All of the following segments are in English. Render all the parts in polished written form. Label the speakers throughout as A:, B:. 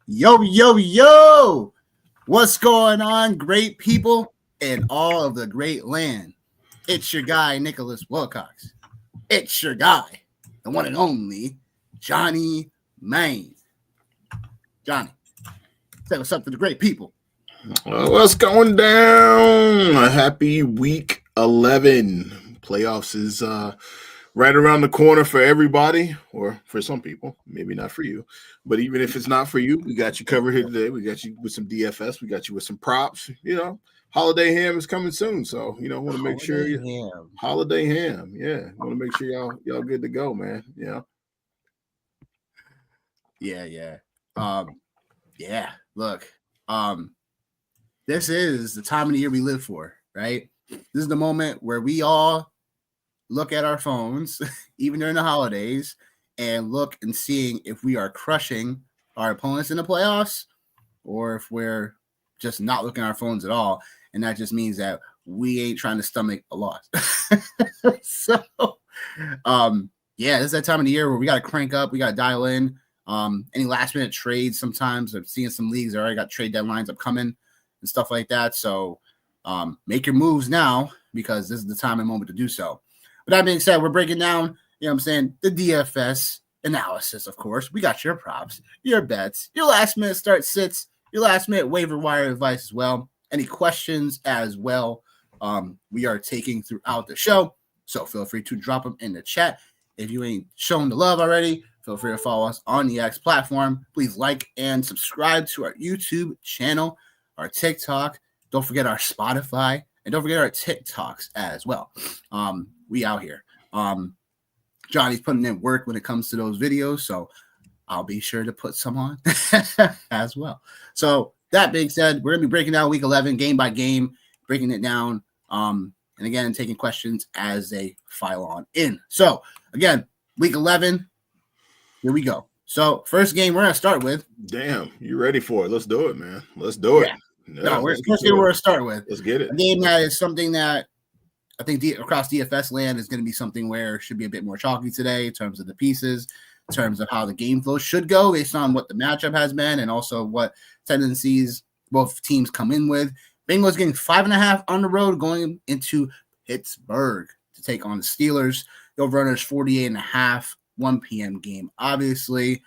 A: Yo, yo, yo! What's going on, great people in all of the great land? It's your guy, Nicholas Wilcox. It's your guy, the one and only Johnny Main. Johnny, say what's up to the great people.
B: What's going down? Happy week 11. Playoffs is right around the corner for everybody, or for some people, maybe not for you. But even if it's not for you, we got you covered here today. We got you with some DFS. We got you with some props. Holiday ham is coming soon, so want to make sure you holiday ham. Yeah, want to make sure y'all good to go, man.
A: Yeah. Yeah. Look, this is the time of the year we live for, right? This is the moment where we all look at our phones, even during the holidays, and look and seeing if we are crushing our opponents in the playoffs or if we're just not looking at our phones at all. And that just means that we ain't trying to stomach a loss. So, this is that time of the year where we got to crank up, we got to dial in. Any last minute trades sometimes. I've seen some leagues that already got trade deadlines upcoming and stuff like that. So make your moves now because this is the time and moment to do so. But that being said, we're breaking down, the DFS analysis, of course. We got your props, your bets, your last minute start sits, your last minute waiver wire advice as well. Any questions as well we are taking throughout the show. So feel free to drop them in the chat. If you ain't shown the love already, feel free to follow us on the X platform. Please like and subscribe to our YouTube channel, our TikTok. Don't forget our Spotify, and don't forget our TikToks as well. We out here. Johnny's putting in work when it comes to those videos, so I'll be sure to put some on as well. So that being said, we're going to be breaking down week 11 game by game, breaking it down, and again, taking questions as they file on in. So again, week 11, here we go. So first game we're going to start with.
B: Damn, you ready for it? Let's do it, man. Let's do it.
A: Yeah, first game we're going to start with.
B: Let's get it.
A: A game that is something that I think across DFS land is going to be something where it should be a bit more chalky today in terms of the pieces, in terms of how the game flow should go based on what the matchup has been and also what tendencies both teams come in with. Bengals getting 5.5 on the road going into Pittsburgh to take on the Steelers. The over-under is 48.5, 1 p.m. game. Obviously,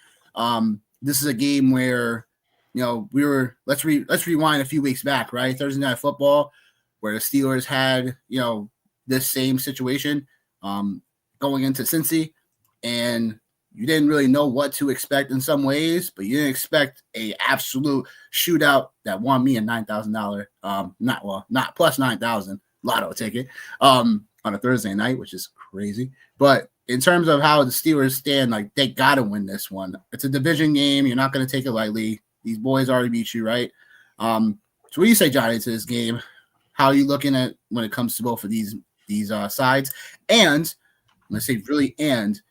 A: this is a game where, let's rewind a few weeks back, right? Thursday Night Football, where the Steelers had, this same situation going into Cincy, and you didn't really know what to expect in some ways, but you didn't expect a absolute shootout that won me a $9,000, not plus 9,000 lotto ticket on a Thursday night, which is crazy. But in terms of how the Steelers stand, like they got to win this one. It's a division game. You're not going to take it lightly. These boys already beat you, right? So what do you say, Johnny, to this game? How are you looking at when it comes to both of these sides? And I'm going to say really, and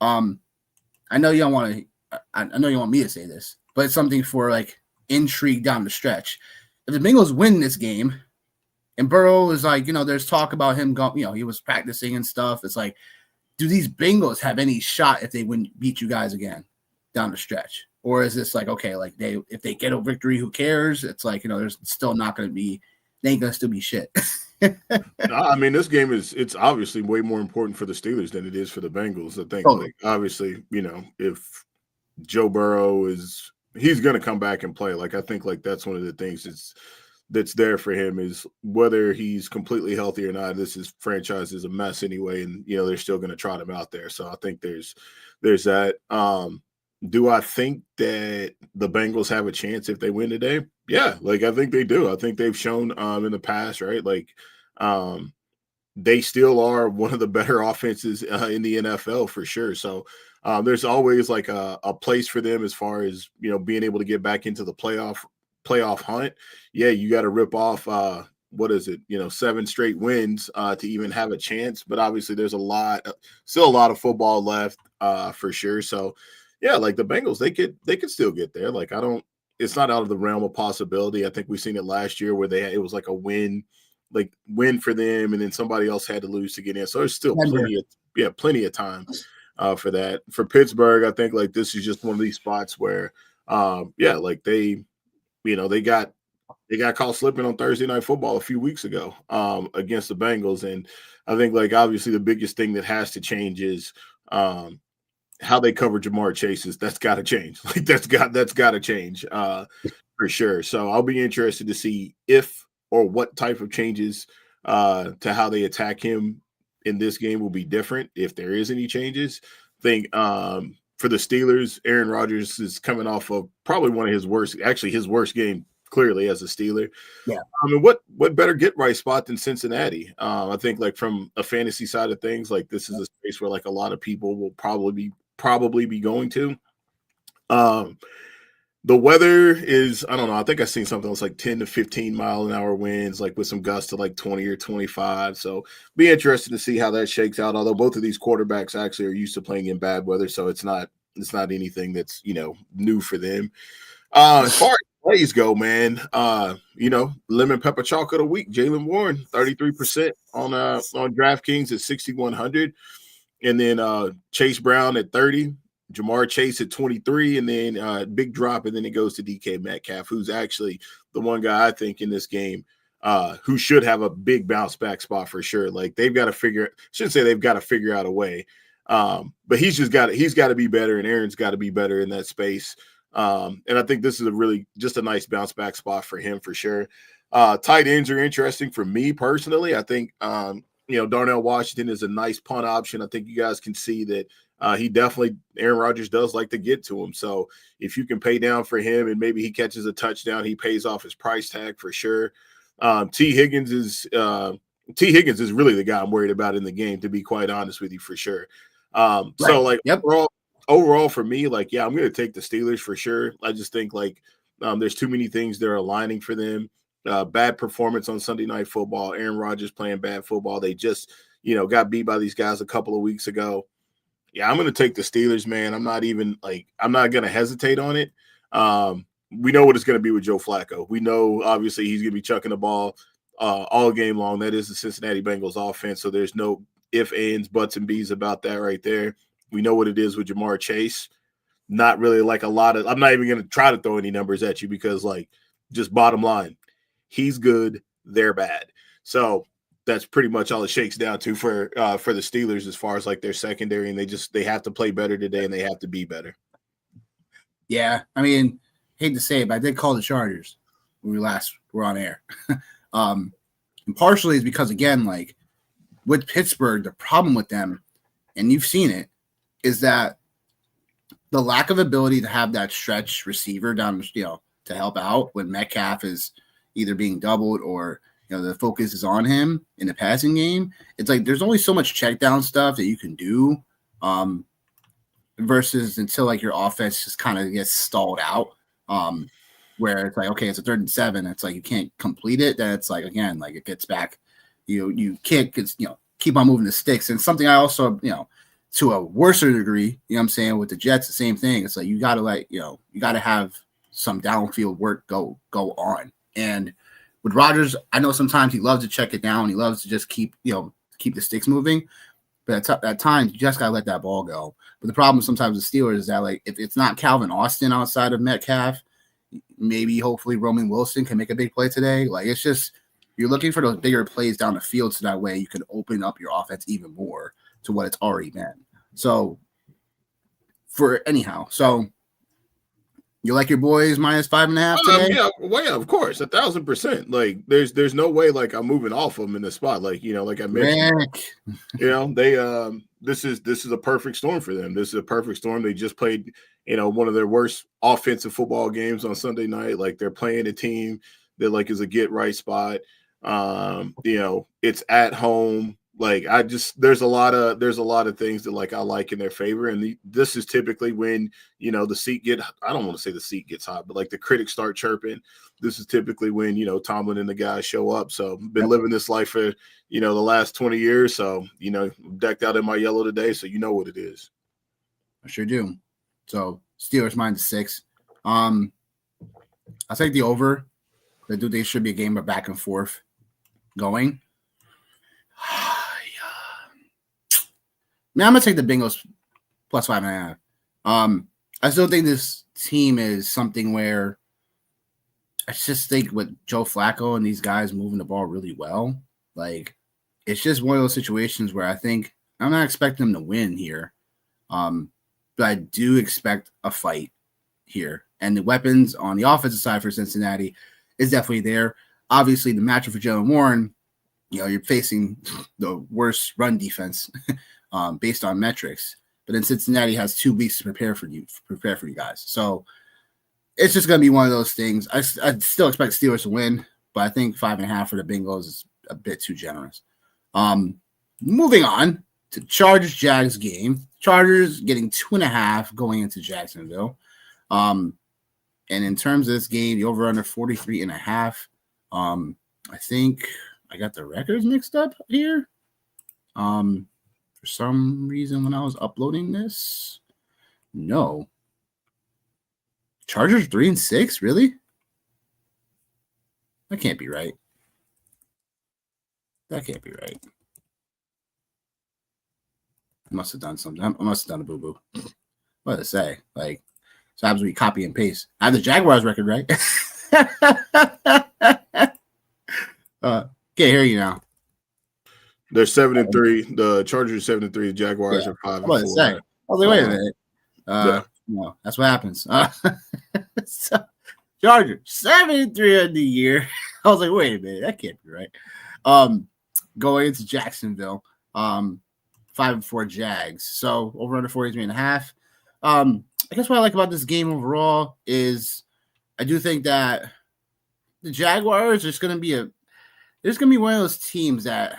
A: I know you don't want to. I know you want me to say this, but it's something for like intrigue down the stretch. If the Bengals win this game, and Burrow is like, there's talk about him going, he was practicing and stuff. It's like, do these Bengals have any shot if they beat you guys again down the stretch, or is this like okay, like if they get a victory, who cares? It's like there's still not going to be. They ain't gonna still be shit.
B: I mean, this game it's obviously way more important for the Steelers than it is for the Bengals. I think, like, obviously, if Joe Burrow he's gonna come back and play. Like, I think like that's one of the things that's there for him is whether he's completely healthy or not. This franchise is a mess anyway, and they're still gonna trot him out there. So I think there's that. Do I think that the Bengals have a chance if they win today? Yeah, like I think they do. I think they've shown in the past, right? Like they still are one of the better offenses in the NFL for sure. So there's always like a place for them as far as being able to get back into the playoff hunt. Yeah, you got to rip off 7 straight wins to even have a chance. But obviously, there's still a lot of football left for sure. So. Yeah, like the Bengals, they could still get there. Like it's not out of the realm of possibility. I think we've seen it last year where it was like a win for them, and then somebody else had to lose to get in. So there's still plenty of time for that. For Pittsburgh, I think like this is just one of these spots where yeah, like they got caught slipping on Thursday Night Football a few weeks ago against the Bengals, and I think like obviously the biggest thing that has to change is how they cover Jamar Chase. That's got to change. Like that's got to change for sure. So I'll be interested to see if or what type of changes to how they attack him in this game will be different if there is any changes. I think for the Steelers, Aaron Rodgers is coming off of probably one of his worst game clearly as a Steeler.
A: Yeah.
B: I mean, what better get right spot than Cincinnati? I think like from a fantasy side of things, like this is a space where like a lot of people will probably be going to. The weather is, I don't know, I think I've seen something that's like 10 to 15 mile an hour winds, like with some gusts to like 20 or 25. So be interested to see how that shakes out. Although both of these quarterbacks actually are used to playing in bad weather, so it's not anything that's new for them. As far as plays go, man, lemon pepper chalk of the week, Jaylen Warren, 33% on DraftKings at 6,100, and then Chase Brown at 30. Jamar Chase at 23, and then big drop, and then it goes to DK Metcalf, who's actually the one guy I think in this game who should have a big bounce back spot for sure. Like they've got to shouldn't say they've got to figure out a way, but he's got to be better, and Aaron's got to be better in that space. And I think this is just a nice bounce back spot for him for sure. Tight ends are interesting for me personally. I think Darnell Washington is a nice punt option. I think you guys can see that. Aaron Rodgers does like to get to him. So if you can pay down for him and maybe he catches a touchdown, he pays off his price tag for sure. T. Higgins is really the guy I'm worried about in the game, to be quite honest with you, for sure. Right. So like overall for me, like, yeah, I'm going to take the Steelers for sure. I just think like there's too many things that are aligning for them. Bad performance on Sunday Night Football. Aaron Rodgers playing bad football. They just, got beat by these guys a couple of weeks ago. Yeah, I'm going to take the Steelers, man. I'm not going to hesitate on it. We know what it's going to be with Joe Flacco. We know, obviously, he's going to be chucking the ball all game long. That is the Cincinnati Bengals offense, so there's no ifs, ands, buts, and bees about that right there. We know what it is with Jamar Chase. Not really like a lot of – I'm not even going to try to throw any numbers at you because, like, just bottom line, he's good, they're bad. So – that's pretty much all it shakes down to for the Steelers as far as like their secondary, and they have to play better today and they have to be better.
A: Yeah, I mean, hate to say it, but I did call the Chargers when we last were on air. And partially is because, again, like with Pittsburgh, the problem with them, and you've seen it, is that the lack of ability to have that stretch receiver down, to help out when Metcalf is either being doubled or the focus is on him in the passing game. It's like there's only so much check down stuff that you can do versus until like your offense just kind of gets stalled out where it's like, okay, it's a 3rd and 7. It's like you can't complete it. Then it's like, again, like it gets back. You can't keep on moving the sticks. And something I also, to a worse degree, what I'm saying, with the Jets, the same thing. It's like you got to have some downfield work go on. And with Rodgers, I know sometimes he loves to check it down. He loves to just keep the sticks moving. But at times, you just got to let that ball go. But the problem sometimes with Steelers is that, like, if it's not Calvin Austin outside of Metcalf, maybe hopefully Roman Wilson can make a big play today. Like, it's just you're looking for those bigger plays down the field so that way you can open up your offense even more to what it's already been. So, you like your boys minus 5.5 today?
B: Yeah, of course, 1,000%. Like, there's no way like I'm moving off them in the spot. Like, like I mentioned, they this is a perfect storm for them. This is a perfect storm. They just played, one of their worst offensive football games on Sunday night. Like they're playing a team that like is a get right spot. It's at home. Like there's a lot of things that like I like in their favor, and this is typically when I don't want to say the seat gets hot, but like the critics start chirping. This is typically when Tomlin and the guys show up. So been living this life for the last 20 years. So decked out in my yellow today, so you know what it is.
A: I sure do. So Steelers -6. I'll take the over. They should be a game of back and forth going. Man, I'm gonna take the Bengals +5.5. I still think this team is something where I just think with Joe Flacco and these guys moving the ball really well, like it's just one of those situations where I think I'm not expecting them to win here, but I do expect a fight here. And the weapons on the offensive side for Cincinnati is definitely there. Obviously, the matchup for Jalen Warren, you're facing the worst run defense based on metrics. But then Cincinnati has 2 weeks to prepare for you guys. So it's just going to be one of those things. I still expect Steelers to win, but I think 5.5 for the Bengals is a bit too generous. Moving on to Chargers-Jags game. Chargers getting 2.5 going into Jacksonville. And in terms of this game, the over-under 43.5. I think I got the records mixed up here. For some reason when I was uploading this. No. Chargers 3-6, really? That can't be right. That can't be right. I must have done something. I must have done a boo-boo. What did I say? Like, so happens when you copy and paste. I have the Jaguars record, right? Can't hear you now.
B: They're 7-3. The Chargers are 7-3. The Jaguars are 5-4.
A: What did I say? I was like, wait a minute. No, that's what happens. So, Chargers 7-3 on the year. I was like, wait a minute, that can't be right. Going into Jacksonville, 5-4 Jags. So over under 43.5. I guess what I like about this game overall is I do think that the Jaguars is going to be one of those teams that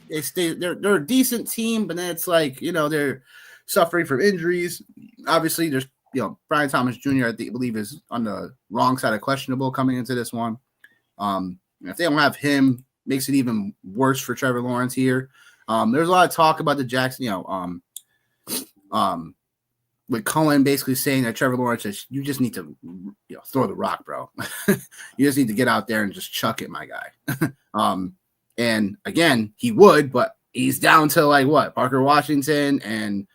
A: they're a decent team, but then it's like, they're suffering from injuries. Obviously, there's Brian Thomas Jr. I believe is on the wrong side of questionable coming into this one. If they don't have him, makes it even worse for Trevor Lawrence here. There's a lot of talk about the Jackson, with Cohen basically saying that Trevor Lawrence you just need to throw the rock, bro. You just need to get out there and just chuck it, my guy. And again, he would, but he's down to like what? Parker Washington and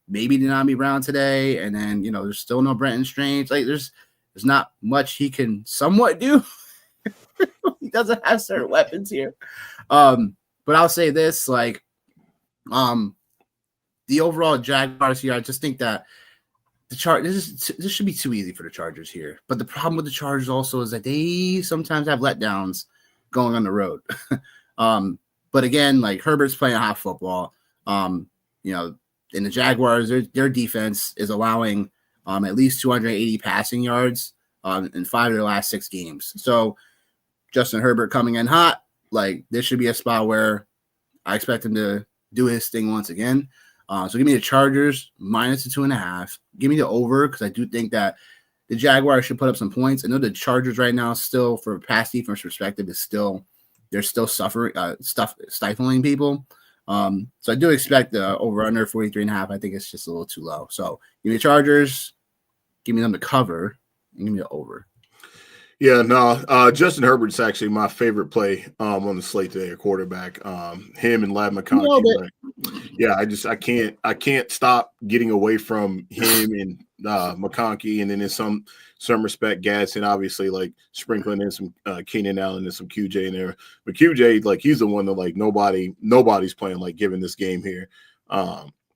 A: maybe Denami Brown today, and then there's still no Brenton Strange. Like there's not much he can somewhat do. He doesn't have certain weapons here. But I'll say this, like, the overall Jaguars here, I just think that this should be too easy for the Chargers here. But the problem with the Chargers also is that they sometimes have letdowns going on the road. But again, like Herbert's playing hot football. And the Jaguars, their defense is allowing at least 280 passing yards in 5 of their last 6 games. So Justin Herbert coming in hot, like this should be a spot where I expect him to do his thing once again. So give me the Chargers minus the 2.5. Give me the over because I do think that the Jaguars should put up some points. I know the Chargers right now still, for a pass defense perspective, they're still suffering, stifling people. So I do expect the over under 43.5. I think it's just a little too low. So give me the Chargers, give me them to cover, and give me the over.
B: Yeah, no, Justin Herbert's actually my favorite play on the slate today, a quarterback. Him and Ladd McConkey. Yeah, I can't stop getting away from him and McConkey, and then in some respect, Gadsden, obviously, like sprinkling in some Keenan Allen and some QJ in there. But QJ, like he's the one that like nobody's playing like given this game here.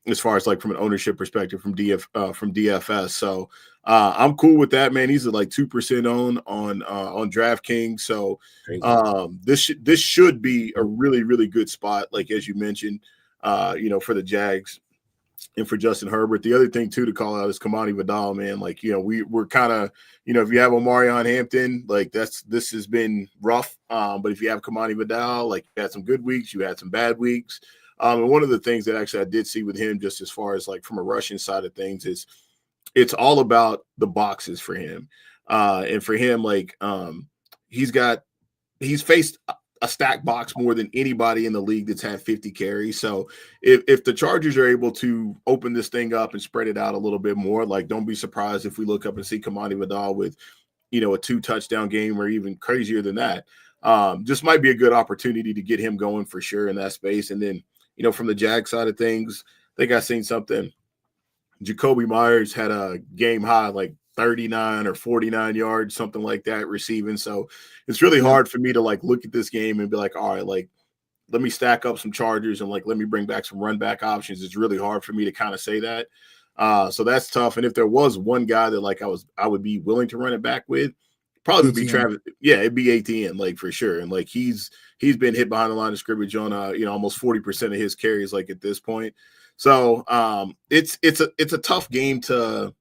B: As far as like from an ownership perspective from DFS. So I'm cool with that, man. He's at like 2% on DraftKings. So this should be a really, really good spot, like as you mentioned, for the Jags and for Justin Herbert. The other thing too to call out is Kamani Vidal, man. Like, we're kind of, if you have Omarion Hampton, like this has been rough. But if you have Kamani Vidal, like you had some good weeks, you had some bad weeks. And one of the things that actually I did see with him, just as far as like from a rushing side of things, is it's all about the boxes for him. And for him, like he's faced a stack box more than anybody in the league that's had 50 carries. So if the Chargers are able to open this thing up and spread it out a little bit more, like don't be surprised if we look up and see Kamani Vidal with, a 2-touchdown game or even crazier than that. Just might be a good opportunity to get him going for sure in that space. And then, from the Jag side of things, I think I seen something Jacoby Myers had a game high, like 39 or 49 yards, something like that receiving. So it's really hard for me to like look at this game and be like, all right, like let me stack up some Chargers and like let me bring back some run back options. It's really hard for me to kind of say that. So that's tough. And if there was one guy that like I would be willing to run it back with, probably would be Travis. Yeah, it'd be ATN, like for sure. And like he's been hit behind the line of scrimmage on almost 40% of his carries like at this point. So it's a tough game to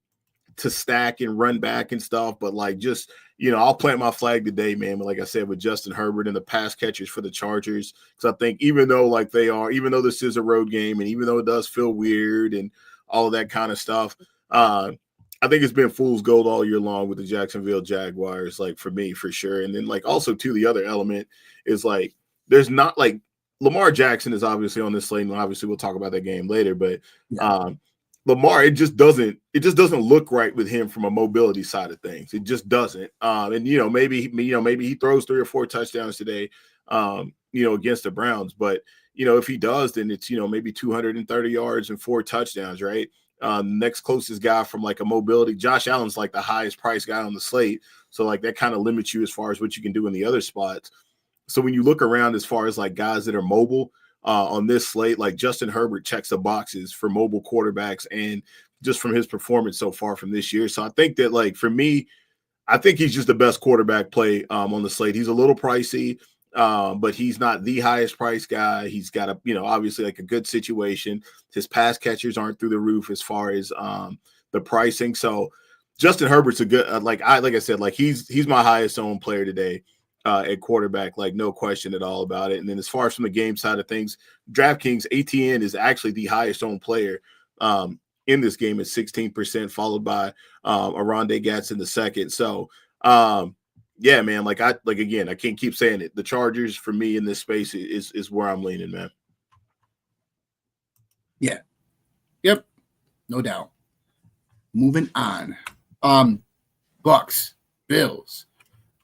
B: stack and run back and stuff, but like just I'll plant my flag today, man. But like I said, with Justin Herbert and the pass catchers for the Chargers, because I think even though this is a road game and even though it does feel weird and all of that kind of stuff, I think it's been fool's gold all year long with the Jacksonville Jaguars, like for me, for sure. And then like also too, the other element is like there's not like Lamar Jackson is obviously on this slate, and obviously we'll talk about that game later, but Lamar, it just doesn't look right with him from a mobility side of things. It just doesn't. And maybe he throws 3 or 4 touchdowns today, against the Browns. But if he does, then it's maybe 230 yards and 4 touchdowns, right? Next closest guy from like a mobility, Josh Allen's like the highest priced guy on the slate. So like that kind of limits you as far as what you can do in the other spots. So when you look around as far as like guys that are mobile, on this slate, like Justin Herbert checks the boxes for mobile quarterbacks and just from his performance so far from this year. So I think that like for me, I think he's just the best quarterback play on the slate. He's a little pricey, but he's not the highest priced guy. He's got obviously like a good situation. His pass catchers aren't through the roof as far as the pricing. So Justin Herbert's a good like I said, like he's my highest owned player today. At quarterback, like no question at all about it. And then as far as from the game side of things, DraftKings ATN is actually the highest owned player in this game at 16%, followed by Aronde Gatz in the second. So yeah, man, again, I can't keep saying it. The Chargers for me in this space is where I'm leaning, man.
A: Yeah. Yep. No doubt. Moving on. Bucks, Bills.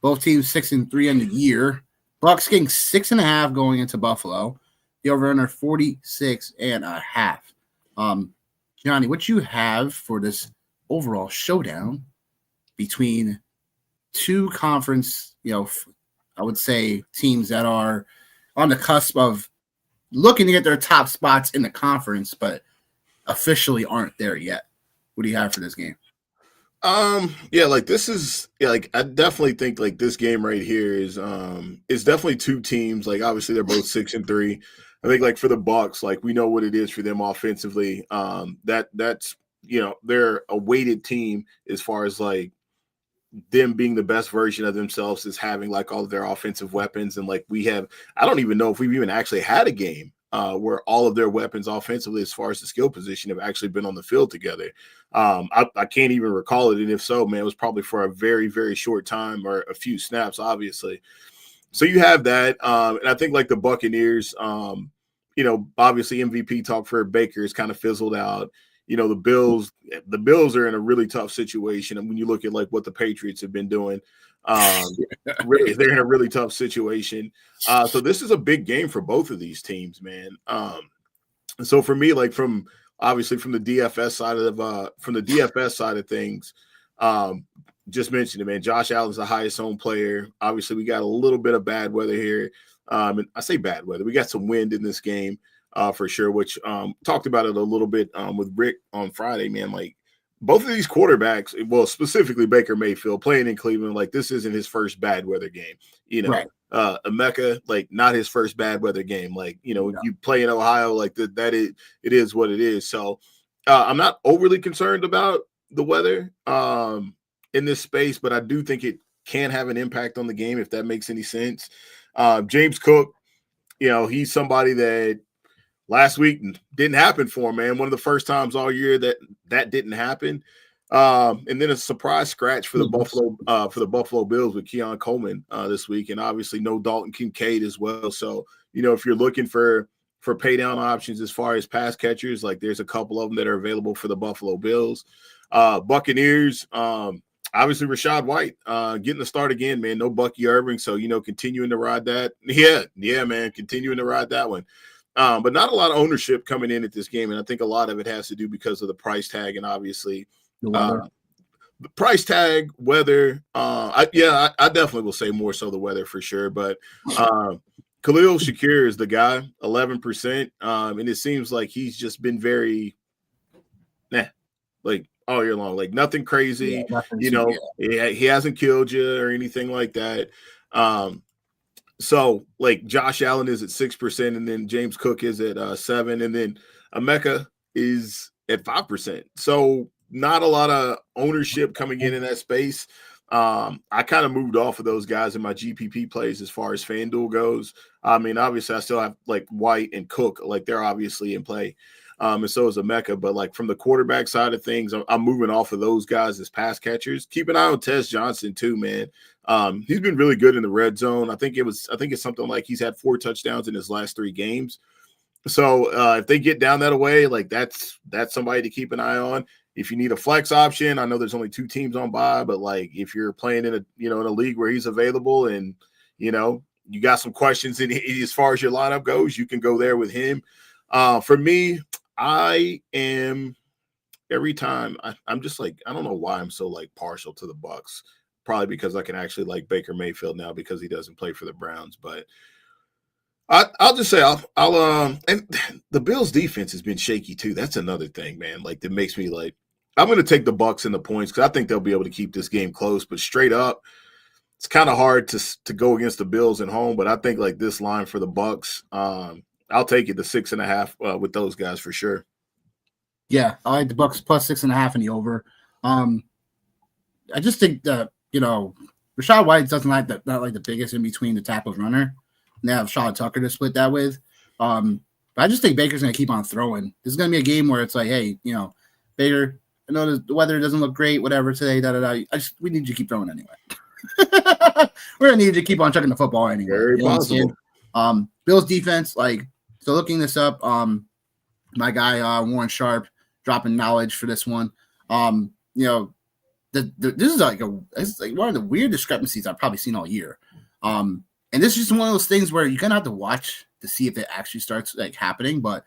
A: Both teams 6-3 in the year. Bucks getting 6.5 going into Buffalo. The over-under 46.5. Johnny, what you have for this overall showdown between two conference, I would say teams that are on the cusp of looking to get their top spots in the conference, but officially aren't there yet. What do you have for this game?
B: I definitely think like this game right here is definitely two teams. Like obviously they're both 6-3. I think like for the Bucks, like we know what it is for them offensively. That's they're a weighted team as far as like them being the best version of themselves is having like all of their offensive weapons. And like I don't even know if we've even actually had a game where all of their weapons offensively, as far as the skill position, have actually been on the field together. I can't even recall it. And if so, man, it was probably for a very, very short time or a few snaps, obviously. So you have that. And I think like the Buccaneers, obviously MVP talk for Baker has kind of fizzled out. The Bills are in a really tough situation. And when you look at like what the Patriots have been doing, really, they're in a really tough situation. So this is a big game for both of these teams, man. So for me, like from the DFS side of things, just mentioned it, man. Josh Allen's the highest owned player. Obviously, we got a little bit of bad weather here. And I say bad weather. We got some wind in this game for sure, which talked about it a little bit with Rick on Friday, man. Like both of these quarterbacks, well, specifically Baker Mayfield playing in Cleveland, like this isn't his first bad weather game.
A: Right.
B: Emeka, like not his first bad weather game. Like, you play in Ohio, like that it is what it is. So I'm not overly concerned about the weather in this space, but I do think it can have an impact on the game, if that makes any sense. James Cook, he's somebody that last week didn't happen for him, man. One of the first times all year that didn't happen. And then a surprise scratch for the Buffalo Bills with Keon Coleman this week, and obviously no Dalton Kincaid as well. So, if you're looking for pay down options as far as pass catchers, like there's a couple of them that are available for the Buffalo Bills. Buccaneers, obviously Rachaad White getting the start again, man. No Bucky Irving, so continuing to ride that. Yeah, man, continuing to ride that one. but not a lot of ownership coming in at this game. And I think a lot of it has to do because of the price tag and obviously
A: The weather.
B: the price tag, weather. I definitely will say more so the weather for sure. But Khalil Shakir is the guy, 11%. And it seems like he's just been very, like all year long, like nothing crazy. He hasn't killed you or anything like that. So like Josh Allen is at 6%, and then James Cook is at 7%, and then Emeka is at 5%. So not a lot of ownership coming in that space. I kind of moved off of those guys in my GPP plays as far as FanDuel goes. I mean, obviously I still have like White and Cook, like they're obviously in play. And so is Emeka, but like from the quarterback side of things, I'm moving off of those guys as pass catchers. Keep an eye on Tez Johnson too, man. He's been really good in the red zone. I think it's something like he's had 4 touchdowns in his last 3 games. So if they get down that way, like that's somebody to keep an eye on. If you need a flex option, I know there's only 2 teams on bye, but like if you're playing in a league where he's available and you got some questions as far as your lineup goes, you can go there with him. For me, I am every time I'm just like, I don't know why I'm so like partial to the Bucks. Probably because I can actually like Baker Mayfield now because he doesn't play for the Browns. But I'll just say I'll and the Bills defense has been shaky too. That's another thing, man. Like that makes me like I'm going to take the Bucks and the points because I think they'll be able to keep this game close. But straight up, it's kind of hard to go against the Bills at home. But I think like this line for the Bucks, I'll take it to 6.5 with those guys for sure.
A: Yeah, I like the Bucks plus 6.5 in the over. I just think that Rachaad White doesn't like not like the biggest in between the tackles runner. And they have Sean Tucker to split that with. But I just think Baker's going to keep on throwing. This is going to be a game where it's like, hey, Baker, I know the weather doesn't look great, whatever today. We need you to keep throwing anyway. We're going to need you to keep on chucking the football anyway.
B: Very possible.
A: Bills defense, like, so looking this up, my guy Warren Sharp dropping knowledge for this one. This is like one of the weird discrepancies I've probably seen all year. And this is just one of those things where you're gonna have to watch to see if it actually starts like happening. But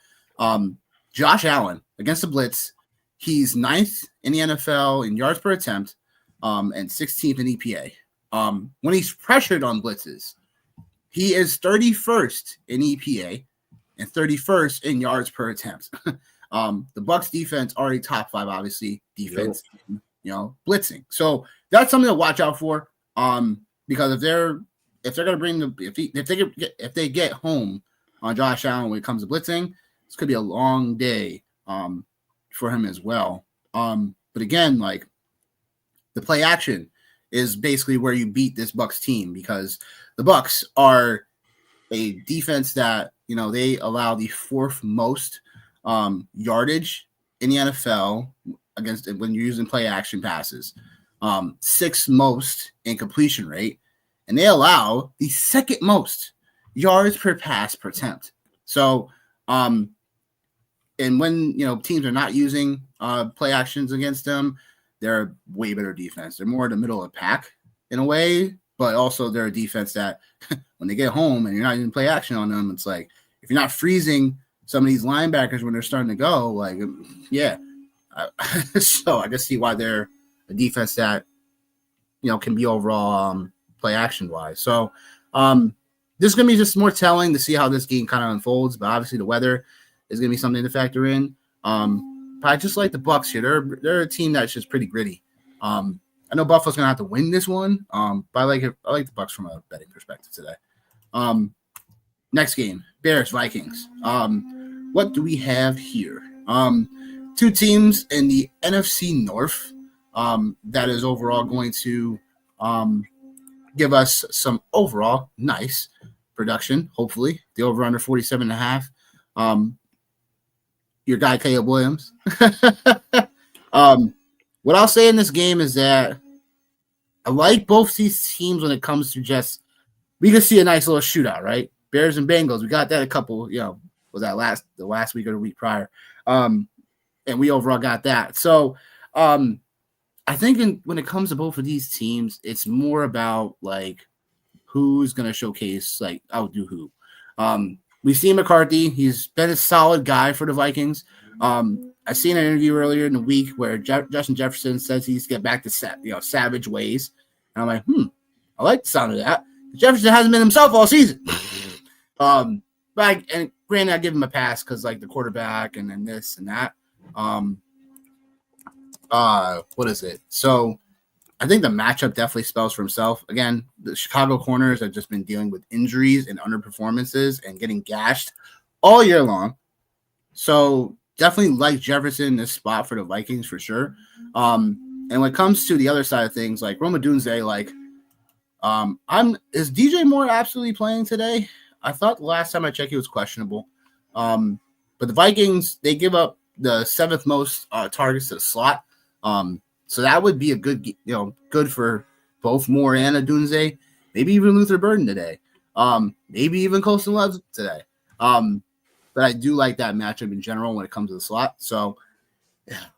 A: Josh Allen against the blitz, he's 9th in the NFL in yards per attempt, and 16th in EPA. When he's pressured on blitzes, he is 31st in EPA and 31st in yards per attempt. The Bucs defense already top 5, obviously defense, blitzing. So that's something to watch out for. Because if they're going to bring if they get home on Josh Allen when it comes to blitzing, this could be a long day for him as well. But again, like the play action is basically where you beat this Bucs team because the Bucs are a defense that they allow the 4th most yardage in the NFL against when you're using play action passes, 6th most in completion rate, and they allow the 2nd most yards per pass per attempt. So, and when teams are not using play actions against them, they're a way better defense. They're more in the middle of the pack in a way, but also they're a defense that when they get home and you're not using play action on them, it's like if you're not freezing some of these linebackers when they're starting to go, like, yeah. So I can see why they're a defense that, can be overall play action wise. So this is going to be just more telling to see how this game kind of unfolds. But obviously the weather is going to be something to factor in. But I just like the Bucs here. They're a team that's just pretty gritty. I know Buffalo's going to have to win this one. But I like the Bucs from a betting perspective today. Next game, Bears Vikings. What do we have here? 2 teams in the NFC North that is overall going to give us some overall nice production, hopefully. The over-under 47.5. Your guy, Caleb Williams. What I'll say in this game is that I like both these teams when it comes to just we can see a nice little shootout, right? Bears and Bengals. We got that a couple, was that the last week or the week prior. And we overall got that. So I think when it comes to both of these teams, it's more about like who's going to showcase, like outdo who. we see McCarthy. He's been a solid guy for the Vikings. I seen an interview earlier in the week where Justin Jefferson says he's get back to savage ways. And I'm like, I like the sound of that. Jefferson hasn't been himself all season. And granted, I give him a pass because like the quarterback and then this and that. What is it? So I think the matchup definitely spells for himself. Again, the Chicago corners have just been dealing with injuries and underperformances and getting gashed all year long. So definitely like Jefferson in this spot for the Vikings for sure. And when it comes to the other side of things, like Roma Dunze, like is DJ Moore absolutely playing today? I thought the last time I checked he was questionable. But the Vikings, they give up the 7th most targets to the slot. So that would be a good, good for both Moore and Adunze. Maybe even Luther Burden today. Maybe even Colston Love today. But I do like that matchup in general when it comes to the slot. So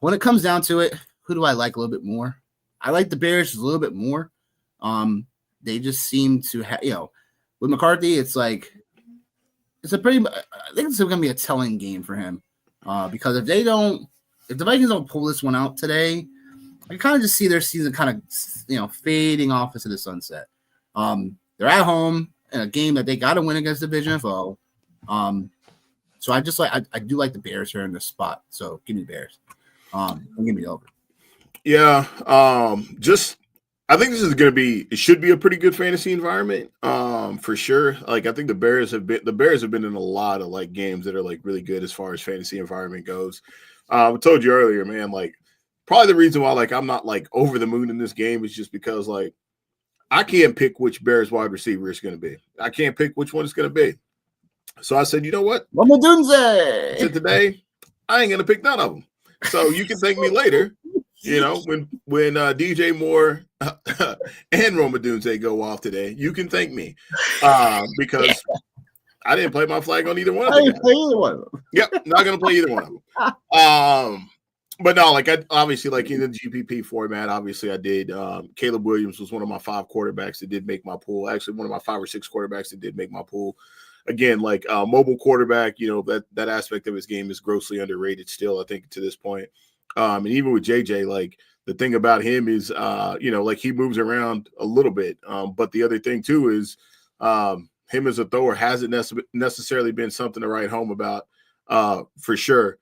A: when it comes down to it, who do I like a little bit more? I like the Bears a little bit more. They just seem to have, with McCarthy, it's like, I think it's going to be a telling game for him. Because if the Vikings don't pull this one out today, I kind of just see their season kind of, fading off into the sunset. They're at home in a game that they got to win against division foe. So I just I do like the Bears here in this spot. So give me Bears. And give me over. Yeah.
B: I think this is going to be, it should be a pretty good fantasy environment, for sure. Like, I think the Bears have been in a lot of like games that are like really good as far as fantasy environment goes. I told you earlier, man, like probably the reason why like I'm not like over the moon in this game is just because like I can't pick which Bears wide receiver is going to be. I can't pick which one it's going to be. So I said, you know what? So today I ain't going to pick none of them. So you can thank me later. When DJ Moore and Roma Dunze go off today, you can thank me because I didn't play my flag on either one of them. I didn't play either one of them. Yep, not going to play either one of them. But no, like I obviously like in the GPP format, obviously I did. Caleb Williams was one of my 5 quarterbacks that did make my pool. Actually, one of my 5 or 6 quarterbacks that did make my pool. Again, like mobile quarterback, that aspect of his game is grossly underrated still, I think, to this point. And even with JJ, like the thing about him is, like he moves around a little bit. But the other thing too is him as a thrower hasn't necessarily been something to write home about for sure.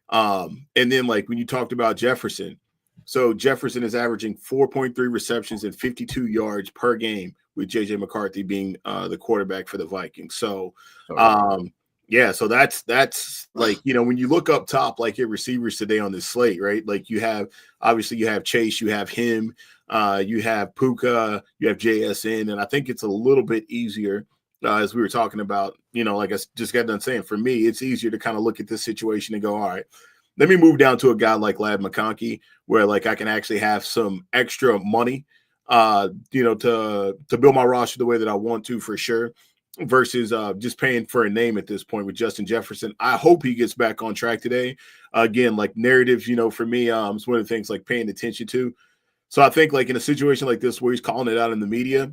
B: And then like when you talked about Jefferson, so Jefferson is averaging 4.3 receptions and 52 yards per game with JJ McCarthy being the quarterback for the Vikings. So, yeah, so that's like, when you look up top, like your receivers today on this slate, right? Like you have Chase, you have him, you have Puka, you have JSN, and I think it's a little bit easier as we were talking about, like I just got done saying, for me, it's easier to kind of look at this situation and go, all right, let me move down to a guy like Ladd McConkey, where like I can actually have some extra money, to build my roster the way that I want to for sure. Versus just paying for a name at this point with Justin Jefferson. I hope he gets back on track today. Again, like narratives, for me, it's one of the things like paying attention to. So I think like in a situation like this where he's calling it out in the media,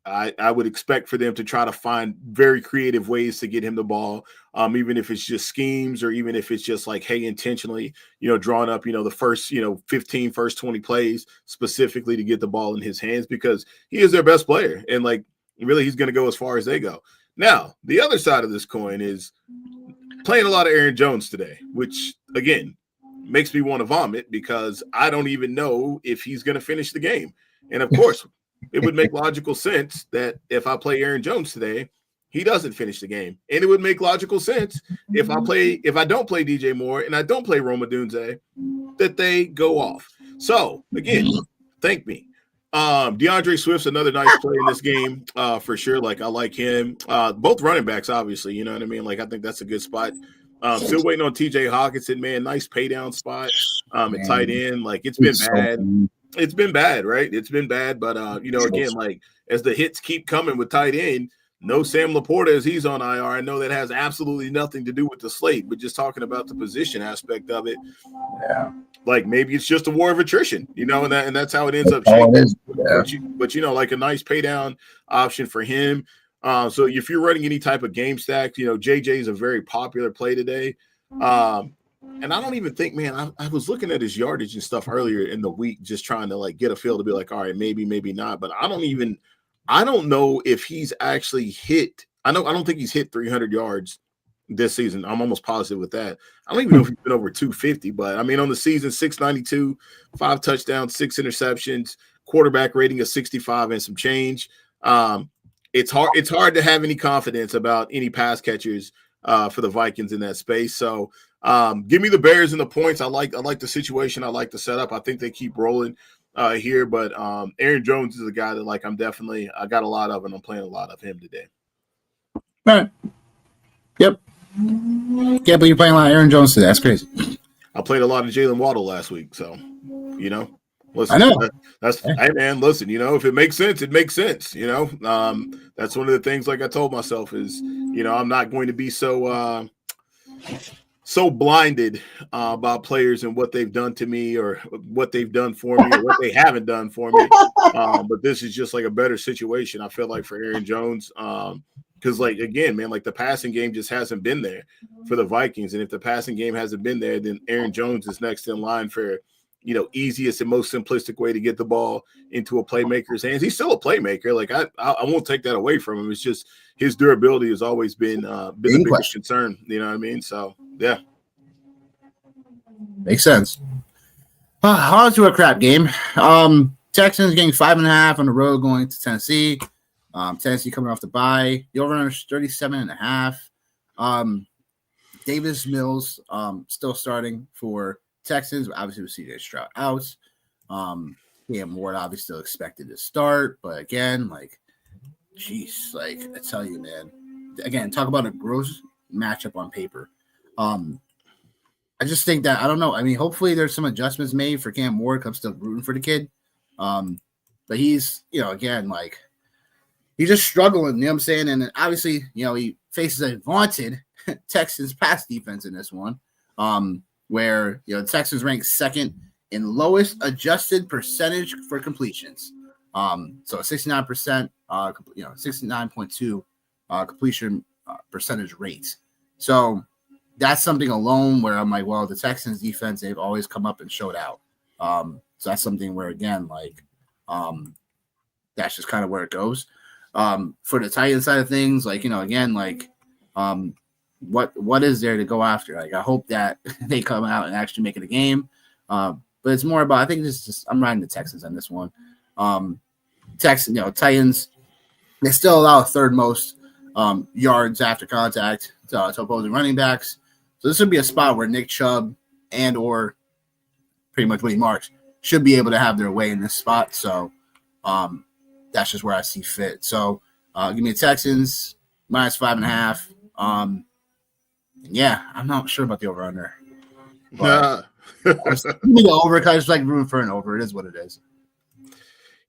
B: I would expect for them to try to find very creative ways to get him the ball, even if it's just schemes or even if it's just like, hey, intentionally, drawing up, the first, 15, first 20 plays specifically to get the ball in his hands because he is their best player. And like, really, he's going to go as far as they go. Now, the other side of this coin is playing a lot of Aaron Jones today, which, again, makes me want to vomit because I don't even know if he's going to finish the game. And, of course, it would make logical sense that if I play Aaron Jones today, he doesn't finish the game. And it would make logical sense if I don't play DJ Moore and I don't play Roma Dunze, that they go off. So, again, thank me. DeAndre Swift's another nice play in this game, for sure. Like I like him. Both running backs, obviously. You know what I mean? Like I think that's a good spot. Still waiting on TJ Hawkinson, man. Nice pay down spot. At tight end. Like it's been bad. It's been bad, right? It's been bad. But again, like as the hits keep coming with tight end, no Sam Laporta as he's on IR. I know that has absolutely nothing to do with the slate, but just talking about the position aspect of it. Yeah. Like maybe it's just a war of attrition, and that's how it ends up. But like a nice pay down option for him. So if you're running any type of game stack, JJ is a very popular play today. And I don't even think, man, I was looking at his yardage and stuff earlier in the week, just trying to like get a feel to be like, all right, maybe not. But I don't know if he's actually hit. I don't think he's hit 300 yards this season. I'm almost positive with that. I don't even know if he's been over 250, but I mean, on the season, 692, 5 touchdowns, 6 interceptions, quarterback rating of 65 and some change. It's hard to have any confidence about any pass catchers for the Vikings in that space. So give me the Bears and the points. I like the situation. I like the setup. I think they keep rolling here, but Aaron Jones is a guy that like I got a lot of, and I'm playing a lot of him today.
A: All right. Yep. Can't believe you're playing a lot of Aaron Jones today. That's crazy.
B: I played a lot of Jalen Waddle last week, so listen.
A: I know.
B: Hey man, listen. If it makes sense, it makes sense. That's one of the things. Like I told myself is, I'm not going to be so blinded by players and what they've done to me or what they've done for me or what they haven't done for me. But this is just like a better situation, I feel like, for Aaron Jones. Because, like, again, man, like the passing game just hasn't been there for the Vikings. And if the passing game hasn't been there, then Aaron Jones is next in line for, easiest and most simplistic way to get the ball into a playmaker's hands. He's still a playmaker. Like, I won't take that away from him. It's just his durability has always been the biggest concern. You know what I mean? So, yeah.
A: Makes sense. On to a crap game. Texans getting 5.5 on the road going to Tennessee. Tennessee coming off the bye. The over-under is 37.5. Davis Mills still starting for Texans. Obviously, with CJ Stroud out. Cam Ward obviously still expected to start. But again, like, jeez, like, I tell you, man. Again, talk about a gross matchup on paper. I just think that, I don't know. I mean, hopefully there's some adjustments made for Cam Ward. I'm still rooting for the kid. But he's, again, like, he's just struggling, you know what I'm saying? And obviously, he faces a vaunted Texans pass defense in this one, where, the Texans rank second in lowest adjusted percentage for completions. So 69%, 69.2 completion percentage rate. So that's something alone where I'm like, well, the Texans defense, they've always come up and showed out. So that's something where, again, like, that's just kind of where it goes. For the Titans side of things, like, again, like, what is there to go after? Like, I hope that they come out and actually make it a game. But it's more about, I think I'm riding the Texans on this one. Titans, they still allow third most yards after contact to opposing running backs. So this would be a spot where Nick Chubb and or pretty much Woody Marks should be able to have their way in this spot. So that's just where I see fit. So give me the Texans minus 5.5. Yeah, I'm not sure about the over-under. But give me the over because I just like room for an over. It is what it is.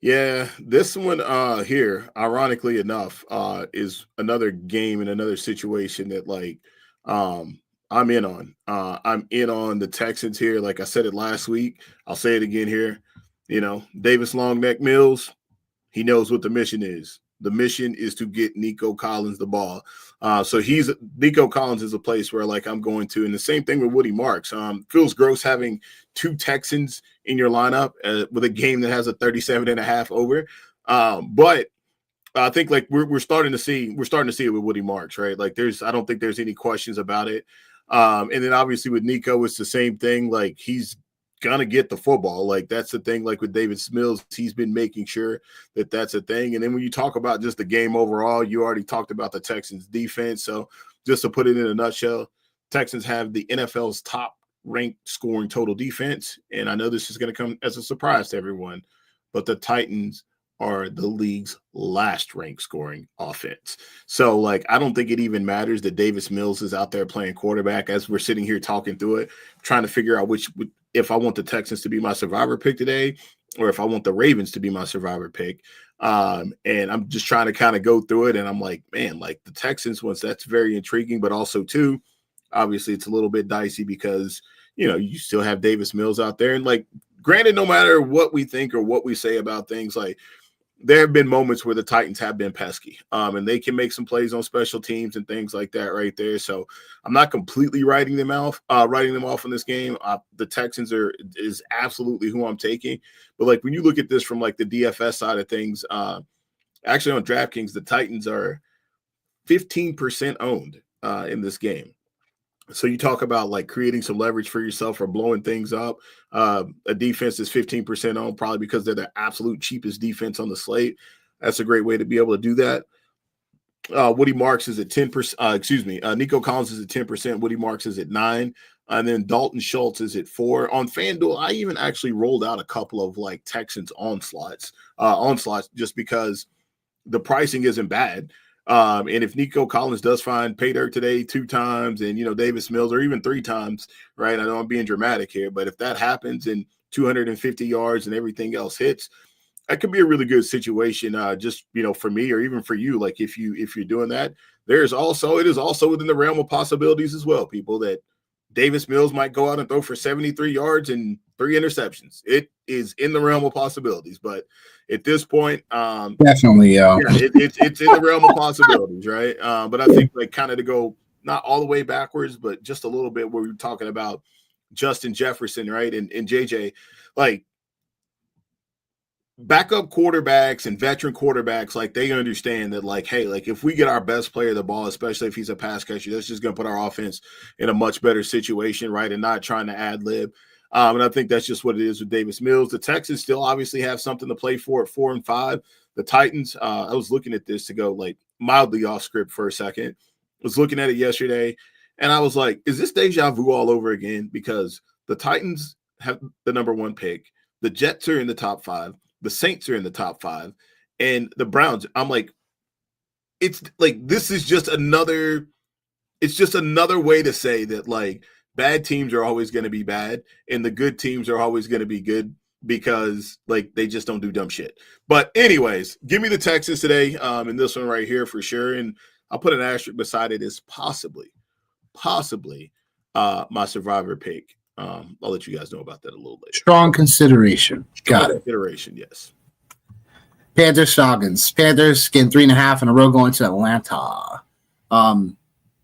B: Yeah, this one here, ironically enough, is another game and another situation that, like, I'm in on. I'm in on the Texans here. Like I said it last week, I'll say it again here. Davis Longneck Mills, he knows what the mission is. The mission is to get Nico Collins the ball. So Nico Collins is a place where, like, I'm going to, and the same thing with Woody Marks. Feels gross having 2 Texans in your lineup with a game that has a 37.5 over. But I think, like, we're starting to see it with Woody Marks, right? Like, I don't think there's any questions about it. And then obviously with Nico, it's the same thing. Like, he's gonna get the football. Like, that's the thing. Like with Davis Mills, he's been making sure that that's a thing. And then when you talk about just the game overall, you already talked about the Texans defense. So just to put it in a nutshell, Texans have the NFL's top ranked scoring total defense. And I know this is going to come as a surprise to everyone, but the Titans are the league's last ranked scoring offense. So, like, I don't think it even matters that Davis Mills is out there playing quarterback as we're sitting here talking through it, trying to figure out if I want the Texans to be my survivor pick today or if I want the Ravens to be my survivor pick. And I'm just trying to kind of go through it. And I'm like, man, like the Texans ones, that's very intriguing, but also too, obviously it's a little bit dicey because, you still have Davis Mills out there. And, like, granted, no matter what we think or what we say about things, like, there have been moments where the Titans have been pesky, and they can make some plays on special teams and things like that right there. So I'm not completely writing them off in this game. The Texans is absolutely who I'm taking. But like when you look at this from like the DFS side of things, actually on DraftKings, the Titans are 15% owned in this game. So you talk about like creating some leverage for yourself or blowing things up. A defense is 15% on, probably because they're the absolute cheapest defense on the slate. That's a great way to be able to do that. Woody Marks is at 10%. Nico Collins is at 10%. Woody Marks is at 9%. And then Dalton Schultz is at 4%. On FanDuel, I even actually rolled out a couple of like Texans onslaughts just because the pricing isn't bad. And if Nico Collins does find pay dirt today 2 times and, Davis Mills or even 3 times, right? I know I'm being dramatic here, but if that happens and 250 yards and everything else hits, that could be a really good situation. Just, for me or even for you, like if you're doing that, it is also within the realm of possibilities as well, people, that Davis Mills might go out and throw for 73 yards and 3 interceptions. It is in the realm of possibilities, but at this point,
A: definitely,
B: it's in the realm of possibilities, right? But I think like kind of to go not all the way backwards, but just a little bit where we were talking about Justin Jefferson, right? And JJ, like backup quarterbacks and veteran quarterbacks, like they understand that, like, hey, like if we get our best player the ball, especially if he's a pass catcher, that's just going to put our offense in a much better situation, right? And not trying to ad lib. And I think that's just what it is with Davis Mills. The Texans still obviously have something to play for at 4 and 5. The Titans, I was looking at this to go like mildly off script for a second. I was looking at it yesterday, and I was like, is this deja vu all over again? Because the Titans have the number 1 pick. The Jets are in the top 5. The Saints are in the top 5. And the Browns, I'm like, it's like this is just another way to say that, like, bad teams are always going to be bad and the good teams are always going to be good because, like, they just don't do dumb shit. But anyways, give me the Texans today in this one right here for sure. And I'll put an asterisk beside it as possibly my survivor pick. I'll let you guys know about that a little later.
A: Strong consideration. Got it.
B: Consideration, yes.
A: Panthers, Falcons. Panthers getting 3.5 in a row going to Atlanta.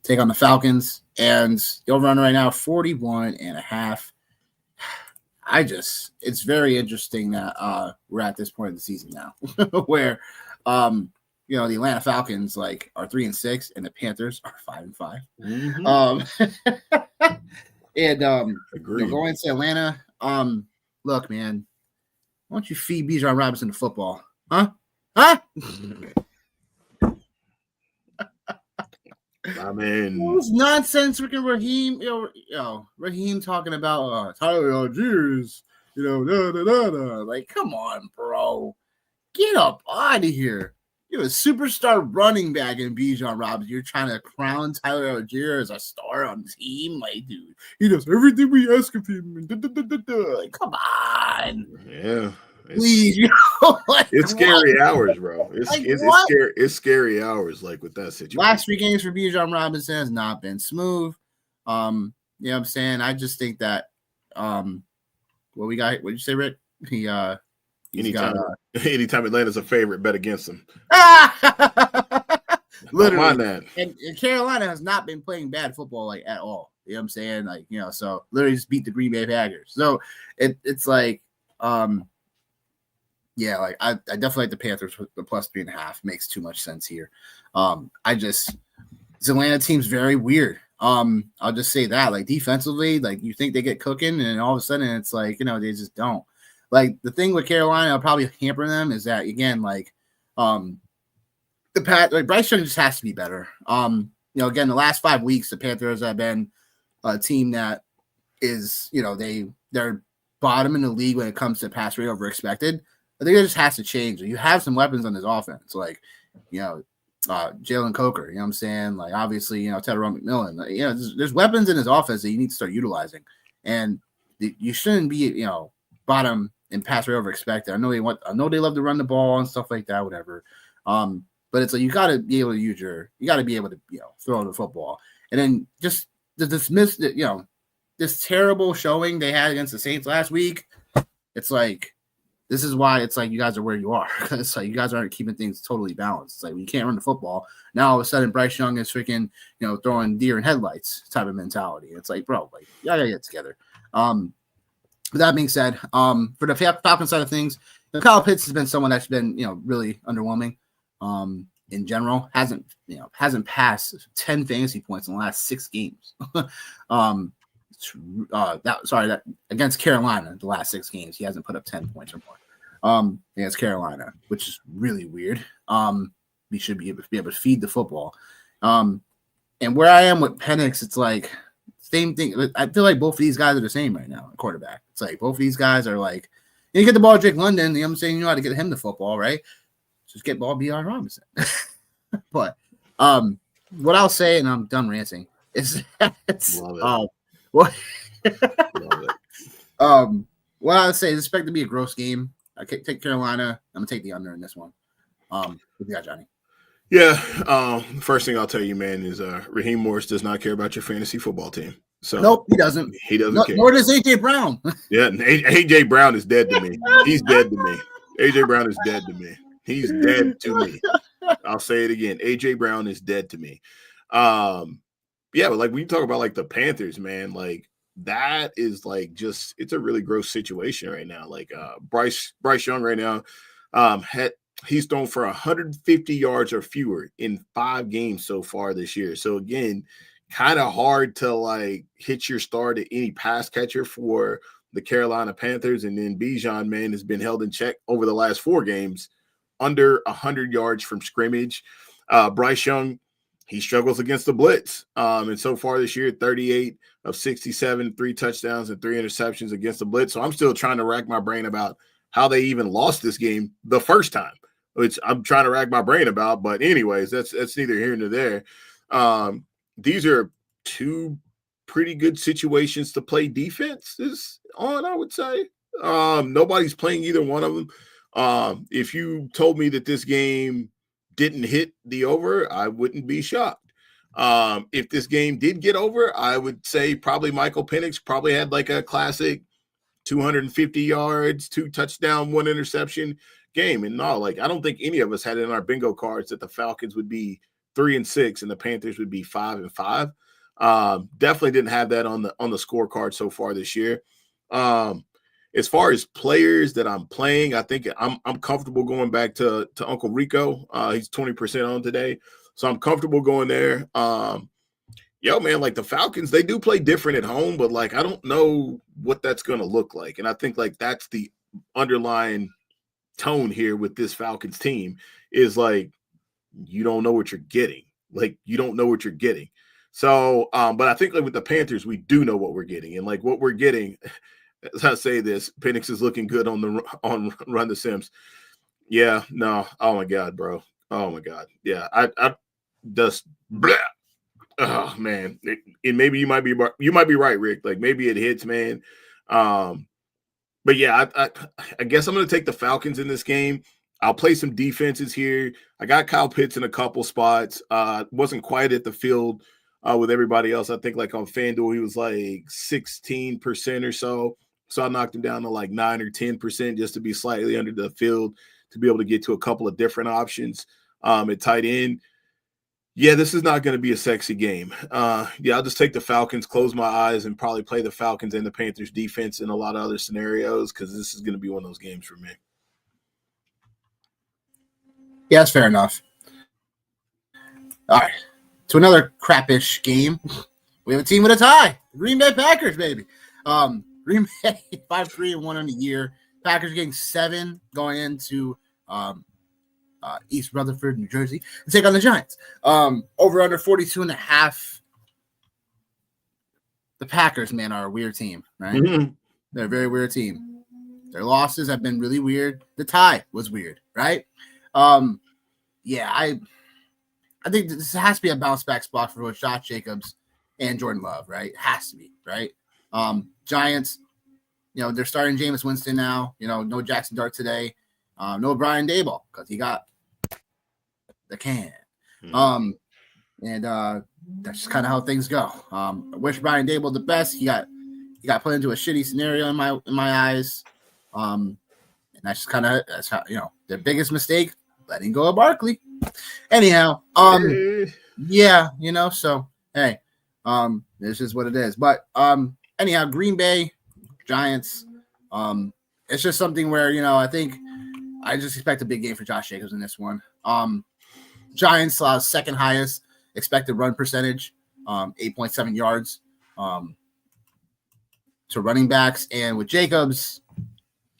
A: Take on the Falcons. And the over-under right now, 41.5. It's very interesting that we're at this point of the season now where, the Atlanta Falcons like are 3-6 and the Panthers are 5-5.
B: Mm-hmm.
A: And going to Atlanta, look, man, why don't you feed Bijan Robinson the football? Huh?
B: I mean,
A: it was nonsense. Freaking Raheem talking about Tyler Algiers, like, come on, bro, get up out of here. You're a superstar running back in Bijan Robinson. You're trying to crown Tyler Algier as a star on the team, like, dude, he does everything we ask of him. Like, come on,
B: yeah.
A: Please,
B: it's scary hours, bro. It's scary hours, like with that situation.
A: Last 3 games for Bijan Robinson has not been smooth. You know what I'm saying? I just think that what we got, what'd you say, Rick?
B: Anytime Atlanta's a favorite, bet against them.
A: Literally, that. And Carolina has not been playing bad football like at all. You know what I'm saying? Like, so literally just beat the Green Bay Packers. So it's like yeah, like I definitely like the Panthers with the plus 3.5. Makes too much sense here. This Atlanta team's very weird. I'll just say that, like, defensively, like, you think they get cooking, and all of a sudden it's like, they just don't. Like, the thing with Carolina, I'll probably hamper them is that, again, like, Bryce Young just has to be better. Again, the last 5 weeks, the Panthers have been a team that is, they're bottom in the league when it comes to pass rate over expected. I think it just has to change. You have some weapons on this offense, like, Jalen Coker, you know what I'm saying? Like, obviously, Tyrone McMillan. There's weapons in his offense that you need to start utilizing. And you shouldn't be, bottom in pass rate over expected. I know they love to run the ball and stuff like that, whatever. But it's like you got to be able to throw the football. And then just to dismiss this terrible showing they had against the Saints last week. It's like this is why it's like you guys are where you are. It's like you guys aren't keeping things totally balanced. It's like you can't run the football. Now all of a sudden Bryce Young is freaking, throwing deer in headlights type of mentality. It's like, bro, like you gotta get together. With that being said, for the Falcons side of things, Kyle Pitts has been someone that's been, really underwhelming. In general, hasn't passed 10 fantasy points in the last 6 games. That against Carolina, the last 6 games, he hasn't put up 10 points or more. Against Carolina, which is really weird. We should be able to feed the football. And where I am with Penix, it's like same thing. I feel like both of these guys are the same right now at quarterback. It's like both of these guys are like, you get the ball to Drake London, I'm saying you know how to get him the football, right? Just get ball Bijan Robinson. But what I'll say, and I'm done ranting, is what what I would say is expect to be a gross game. I take Carolina. I'm gonna take the under in this one. What do you got, Johnny?
B: Yeah. First thing I'll tell you, man, is Raheem Morris does not care about your fantasy football team. So
A: nope, he doesn't.
B: He doesn't care.
A: Nor does AJ Brown.
B: Yeah, AJ Brown is dead to me. He's dead to me. AJ Brown is dead to me. He's dead to me. I'll say it again. AJ Brown is dead to me. Yeah, but like when you talk about like the Panthers, man, like that is like just it's a really gross situation right now. Like Bryce Young right now, he's thrown for 150 yards or fewer in 5 games so far this year. So again, kind of hard to like hit your start at any pass catcher for the Carolina Panthers. And then Bijan, man, has been held in check over the last 4 games, under 100 yards from scrimmage. Bryce Young, he struggles against the blitz. And so far this year, 38 of 67, 3 touchdowns and 3 interceptions against the blitz. So I'm still trying to rack my brain about how they even lost this game the first time, which I'm trying to rack my brain about. But anyways, that's neither here nor there. These are 2 pretty good situations to play defenses on, I would say. Nobody's playing either one of them. If you told me that this game didn't hit the over, I wouldn't be shocked. If this game did get over, I would say probably Michael Penix probably had like a classic 250 yards, 2 touchdown, 1 interception game. And no, like I don't think any of us had it in our bingo cards that the Falcons would be 3-6 and the Panthers would be 5-5. Definitely didn't have that on the scorecard so far this year. As far as players that I'm playing, I think I'm comfortable going back to Uncle Rico. He's 20% on today, so I'm comfortable going there. Man, like the Falcons, they do play different at home, but like I don't know what that's going to look like, and I think like that's the underlying tone here with this Falcons team is like you don't know what you're getting. Like you don't know what you're getting. So, but I think like with the Panthers, we do know what we're getting, and like what we're getting. As I say this, Penix is looking good on Run the Sims. Yeah, no. Oh my God, bro. Oh my God. Yeah, I just. Bleh. Oh man, and maybe you might be right, Rick. Like maybe it hits, man. But yeah, I guess I'm gonna take the Falcons in this game. I'll play some defenses here. I got Kyle Pitts in a couple spots. Wasn't quite at the field with everybody else. I think like on FanDuel, he was like 16% or so. So I knocked him down to like 9 or 10% just to be slightly under the field to be able to get to a couple of different options at tight end. Yeah, this is not going to be a sexy game. I'll just take the Falcons, close my eyes, and probably play the Falcons and the Panthers defense in a lot of other scenarios because this is going to be one of those games for me.
A: Yeah, that's fair enough. All right. To another crappish game. We have a team with a tie. Green Bay Packers, baby. Green Bay 5-3-1 on the year. Packers getting 7 going into East Rutherford, New Jersey, to take on the Giants. Over under 42.5. The Packers, man, are a weird team, right? Mm-hmm. They're a very weird team. Their losses have been really weird. The tie was weird, right? I think this has to be a bounce back spot for both Josh Jacobs and Jordan Love, right? It has to be, right? Giants, they're starting Jameis Winston now. No Jackson Dart today. No Brian Daboll because he got the can. And that's just kind of how things go. I wish Brian Daboll the best. He got put into a shitty scenario in my eyes. And that's how, their biggest mistake, letting go of Barkley. Anyhow, yeah, so hey, this is what it is. But anyhow, Green Bay Giants, it's just something where, I think I just expect a big game for Josh Jacobs in this one. Giants second highest expected run percentage, 8.7 yards to running backs. And with Jacobs,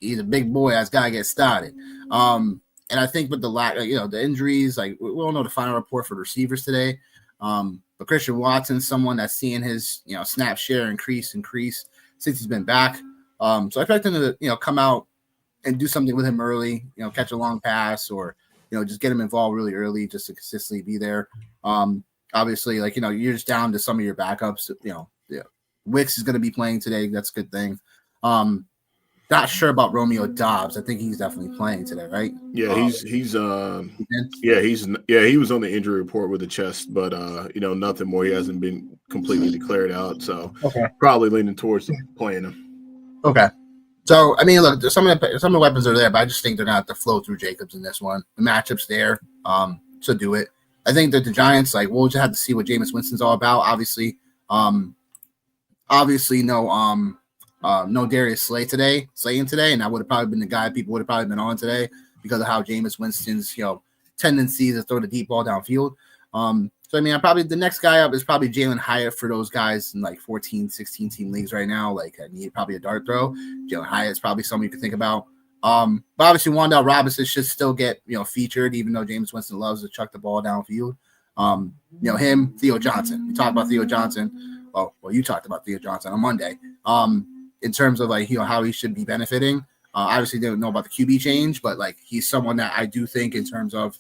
A: he's a big boy. That's got to get started. And I think with the lack, the injuries, like we don't know the final report for the receivers today. But Christian Watson's someone that's seeing his, snap share increase since he's been back. So I expect him to, come out and do something with him early, catch a long pass or, just get him involved really early just to consistently be there. Obviously, you're just down to some of your backups. Wicks is going to be playing today. That's a good thing. Not sure about Romeo Dobbs. I think he's definitely playing today, right?
B: Yeah, he was on the injury report with the chest, but nothing more. He hasn't been completely declared out, so probably leaning towards playing him.
A: Okay. So I mean, look, some of the weapons are there, but I just think they're gonna have to flow through Jacobs in this one. The matchup's there, to do it. I think that the Giants, we'll just have to see what Jameis Winston's all about. Obviously, no Darius Slay today, and that would have probably been the guy people would have probably been on today because of how Jameis Winston's tendency to throw the deep ball downfield. So I mean, the next guy up is probably Jalen Hyatt for those guys in 14, 16 team leagues right now. I need probably a dart throw. Jalen Hyatt is probably something you could think about. But obviously Wan'Dale Robinson should still get featured, even though Jameis Winston loves to chuck the ball downfield. Him, Theo Johnson. We talked about Theo Johnson. Well, you talked about Theo Johnson on Monday. In terms of how he should be benefiting. Obviously, they don't know about the QB change, but he's someone that I do think in terms of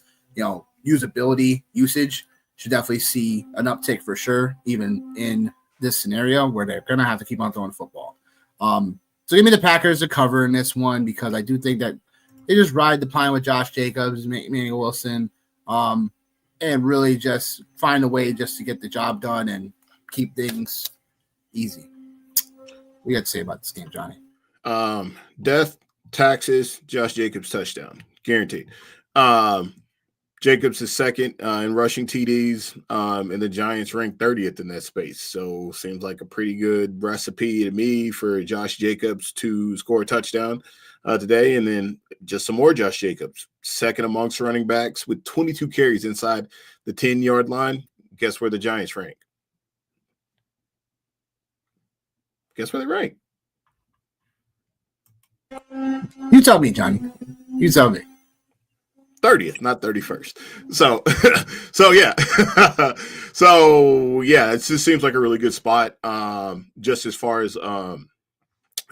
A: usability, usage, should definitely see an uptick for sure, even in this scenario where they're gonna have to keep on throwing football. So give me the Packers to cover in this one because I do think that they just ride the pine with Josh Jacobs, Emmanuel Wilson, and really just find a way just to get the job done and keep things easy. What do you have to say about this game, Johnny?
B: Death, taxes, Josh Jacobs touchdown. Guaranteed. Jacobs is second in rushing TDs, and the Giants ranked 30th in that space. So seems like a pretty good recipe to me for Josh Jacobs to score a touchdown today. And then just some more Josh Jacobs, second amongst running backs with 22 carries inside the 10-yard line. Guess where the Giants rank? Guess where they rank?
A: You tell me, Johnny. You tell me.
B: 30th, not 31st. So yeah. So yeah, it just seems like a really good spot. Just as far as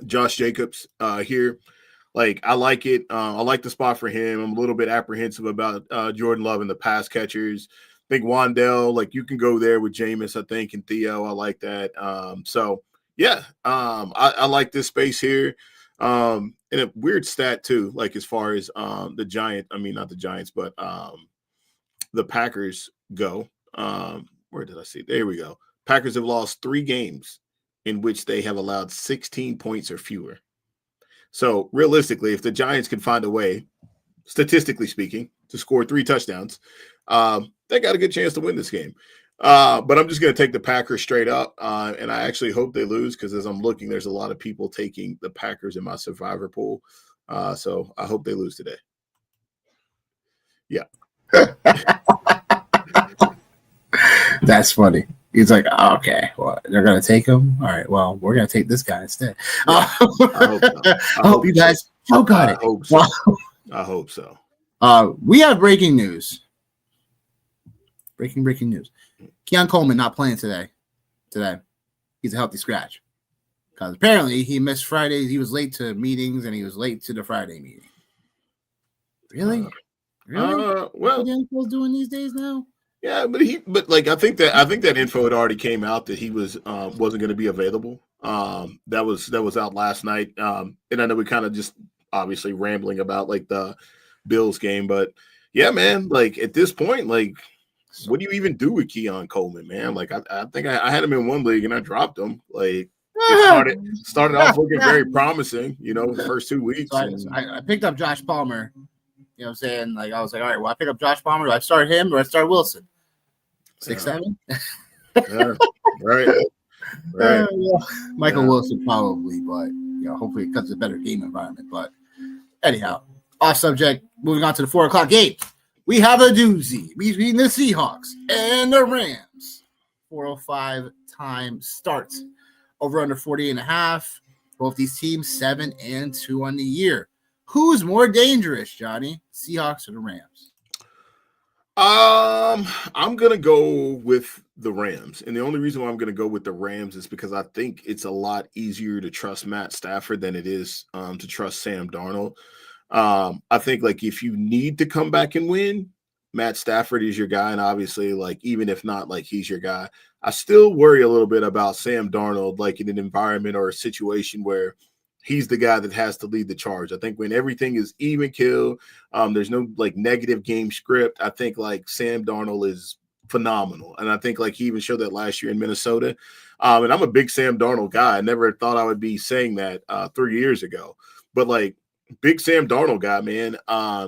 B: Josh Jacobs here. I like it. I like the spot for him. I'm a little bit apprehensive about Jordan Love and the pass catchers. I think Wan'Dale, you can go there with Jameis, I think, and Theo. I like that. So yeah, I like this space here. And a weird stat too, as far as the Giants, not the Giants, but the Packers go. Where did I see? There we go. Packers have lost 3 games in which they have allowed 16 points or fewer. So realistically, if the Giants can find a way, statistically speaking, to score 3 touchdowns, they got a good chance to win this game. But I'm just going to take the Packers straight up, and I actually hope they lose because as I'm looking, there's a lot of people taking the Packers in my survivor pool. So I hope they lose today. Yeah.
A: That's funny. He's like, okay, well, they're going to take him? All right, well, we're going to take this guy instead. Yeah, I hope you guys got it.
B: I hope so.
A: We have breaking news. Breaking news. Keon Coleman not playing today. He's a healthy scratch. Because apparently he missed Fridays. He was late to meetings and he was late to the Friday meeting. Really?
B: Well,
A: what the NFL's doing these days now?
B: Yeah, but I think that info had already came out that he wasn't going to be available. That was out last night. And I know we kind of just obviously rambling about the Bills game, but yeah, man, at this point, what do you even do with Keon Coleman, man? I think I had him in one league and I dropped him. it started off looking very promising, first 2 weeks.
A: So I picked up Josh Palmer. You know what I'm saying? Like, I was like, all right, well, I pick up Josh Palmer. Do I start him or I start Wilson? 6-7?
B: Yeah, right. Right.
A: Michael Wilson probably, but hopefully it cuts a better game environment. But anyhow, off subject. Moving on to the 4:00 game. We have a doozy between the Seahawks and the Rams. 4:05 time start. Over under 48.5. Both these teams 7-2 on the year. Who's more dangerous, Johnny? Seahawks or the Rams?
B: I'm gonna go with the Rams, and the only reason why I'm gonna go with the Rams is because I think it's a lot easier to trust Matt Stafford than it is to trust Sam Darnold. I think like if you need to come back and win, Matt Stafford is your guy, and obviously, like even if not, like he's your guy. I still worry a little bit about Sam Darnold, like in an environment or a situation where he's the guy that has to lead the charge. I think when everything is even kill, there's no like negative game script. I think like Sam Darnold is phenomenal. And I think like he even showed that last year in Minnesota. And I'm a big Sam Darnold guy. I never thought I would be saying that 3 years ago, but like big Sam Darnold guy, man.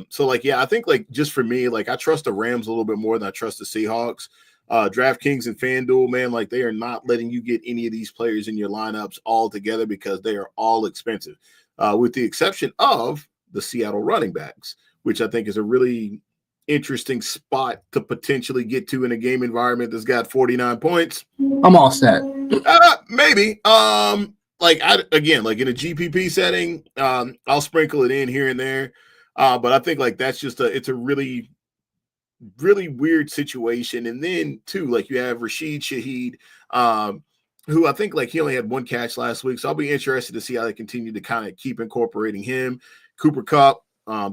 B: So like, yeah, I think like just for me, like I trust the Rams a little bit more than I trust the Seahawks. DraftKings and FanDuel, man, like they are not letting you get any of these players in your lineups all together because they are all expensive, with the exception of the Seattle running backs, which I think is a really interesting spot to potentially get to in a game environment that's got 49 points.
A: I'm all set.
B: Maybe. Like in a GPP setting, I'll sprinkle it in here and there. But I think like that's just it's a really weird situation. And then too, like you have Rashid Shaheed, who I think like he only had one catch last week. So I'll be interested to see how they continue to kind of keep incorporating him. Cooper Kupp,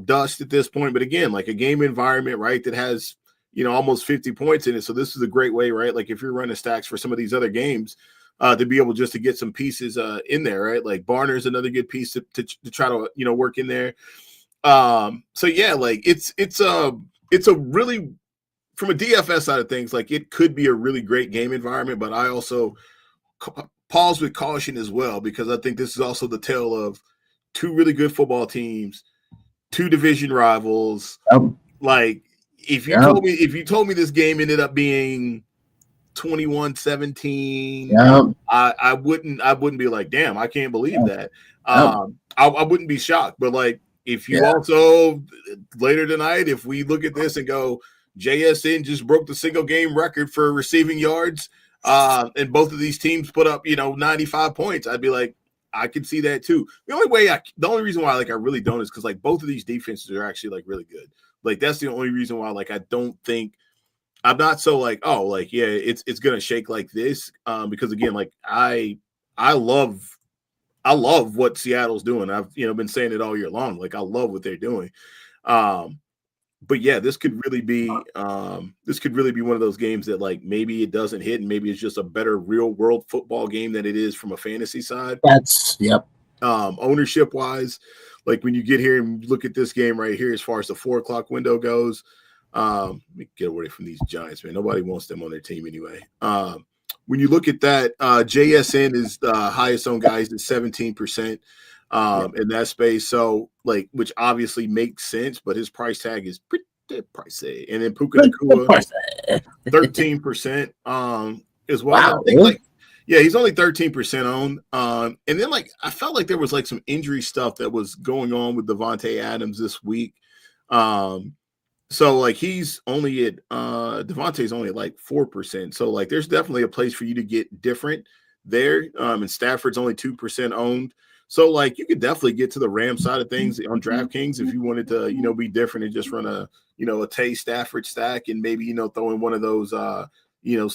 B: dust at this point. But again, like a game environment, right, that has, almost 50 points in it. So this is a great way, right? Like if you're running stacks for some of these other games, to be able just to get some pieces in there, right? Like Barner's another good piece to try to, work in there. So yeah, like it's a really, from a DFS side of things, like it could be a really great game environment, but I also pause with caution as well, because I think this is also the tale of two really good football teams, two division rivals. Like if you told me this game ended up being 21-17, I wouldn't be like, damn, I can't believe that. I wouldn't be shocked, but like, if you also later tonight, if we look at this and go, JSN just broke the single game record for receiving yards, and both of these teams put up, 95 points, I'd be like, I can see that too. The only reason why like I really don't is because like both of these defenses are actually like really good. Like that's the only reason why like I don't think I'm not so like, oh, like yeah, it's gonna shake like this. Because again, like I love what Seattle's doing. I've been saying it all year long. Like I love what they're doing. But yeah, this could really be one of those games that like maybe it doesn't hit, and maybe it's just a better real world football game than it is from a fantasy side. Ownership wise, like when you get here and look at this game right here, as far as the 4 o'clock window goes, let me get away from these Giants, man. Nobody wants them on their team anyway. When you look at that, JSN is the highest owned guys at 17% in that space. So, like, which obviously makes sense, but his price tag is pretty pricey. And then Puka Nacua, 13% as well.
A: Wow,
B: I think, like, yeah, he's only 13% owned. And then, like, I felt like there was, like, some injury stuff that was going on with Devontae Adams this week. So like he's only at Devontae's only at like 4%. So like there's definitely a place for you to get different there. And Stafford's only 2% owned. So like you could definitely get to the Rams side of things on DraftKings if you wanted to, be different and just run a Tay Stafford stack and maybe, throw in one of those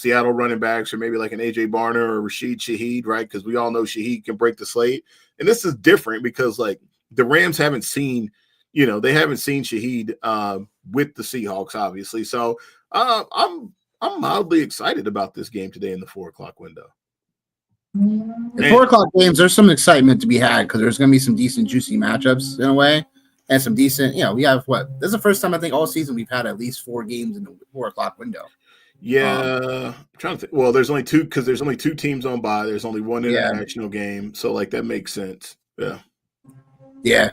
B: Seattle running backs or maybe like an AJ Barner or Rashid Shaheed, right? Because we all know Shaheed can break the slate. And this is different because like the Rams haven't seen Shaheed with the Seahawks, obviously. So I'm mildly excited about this game today in the 4 o'clock window.
A: The 4 o'clock games, there's some excitement to be had because there's going to be some decent, juicy matchups in a way, and some decent. We have this is the first time I think all season we've had at least 4 games in the 4 o'clock window.
B: Yeah, I'm trying to think. Well, there's only two because there's only two teams on bye. There's only one
A: Yeah,
B: international game, so like that makes sense. Yeah.
A: yeah.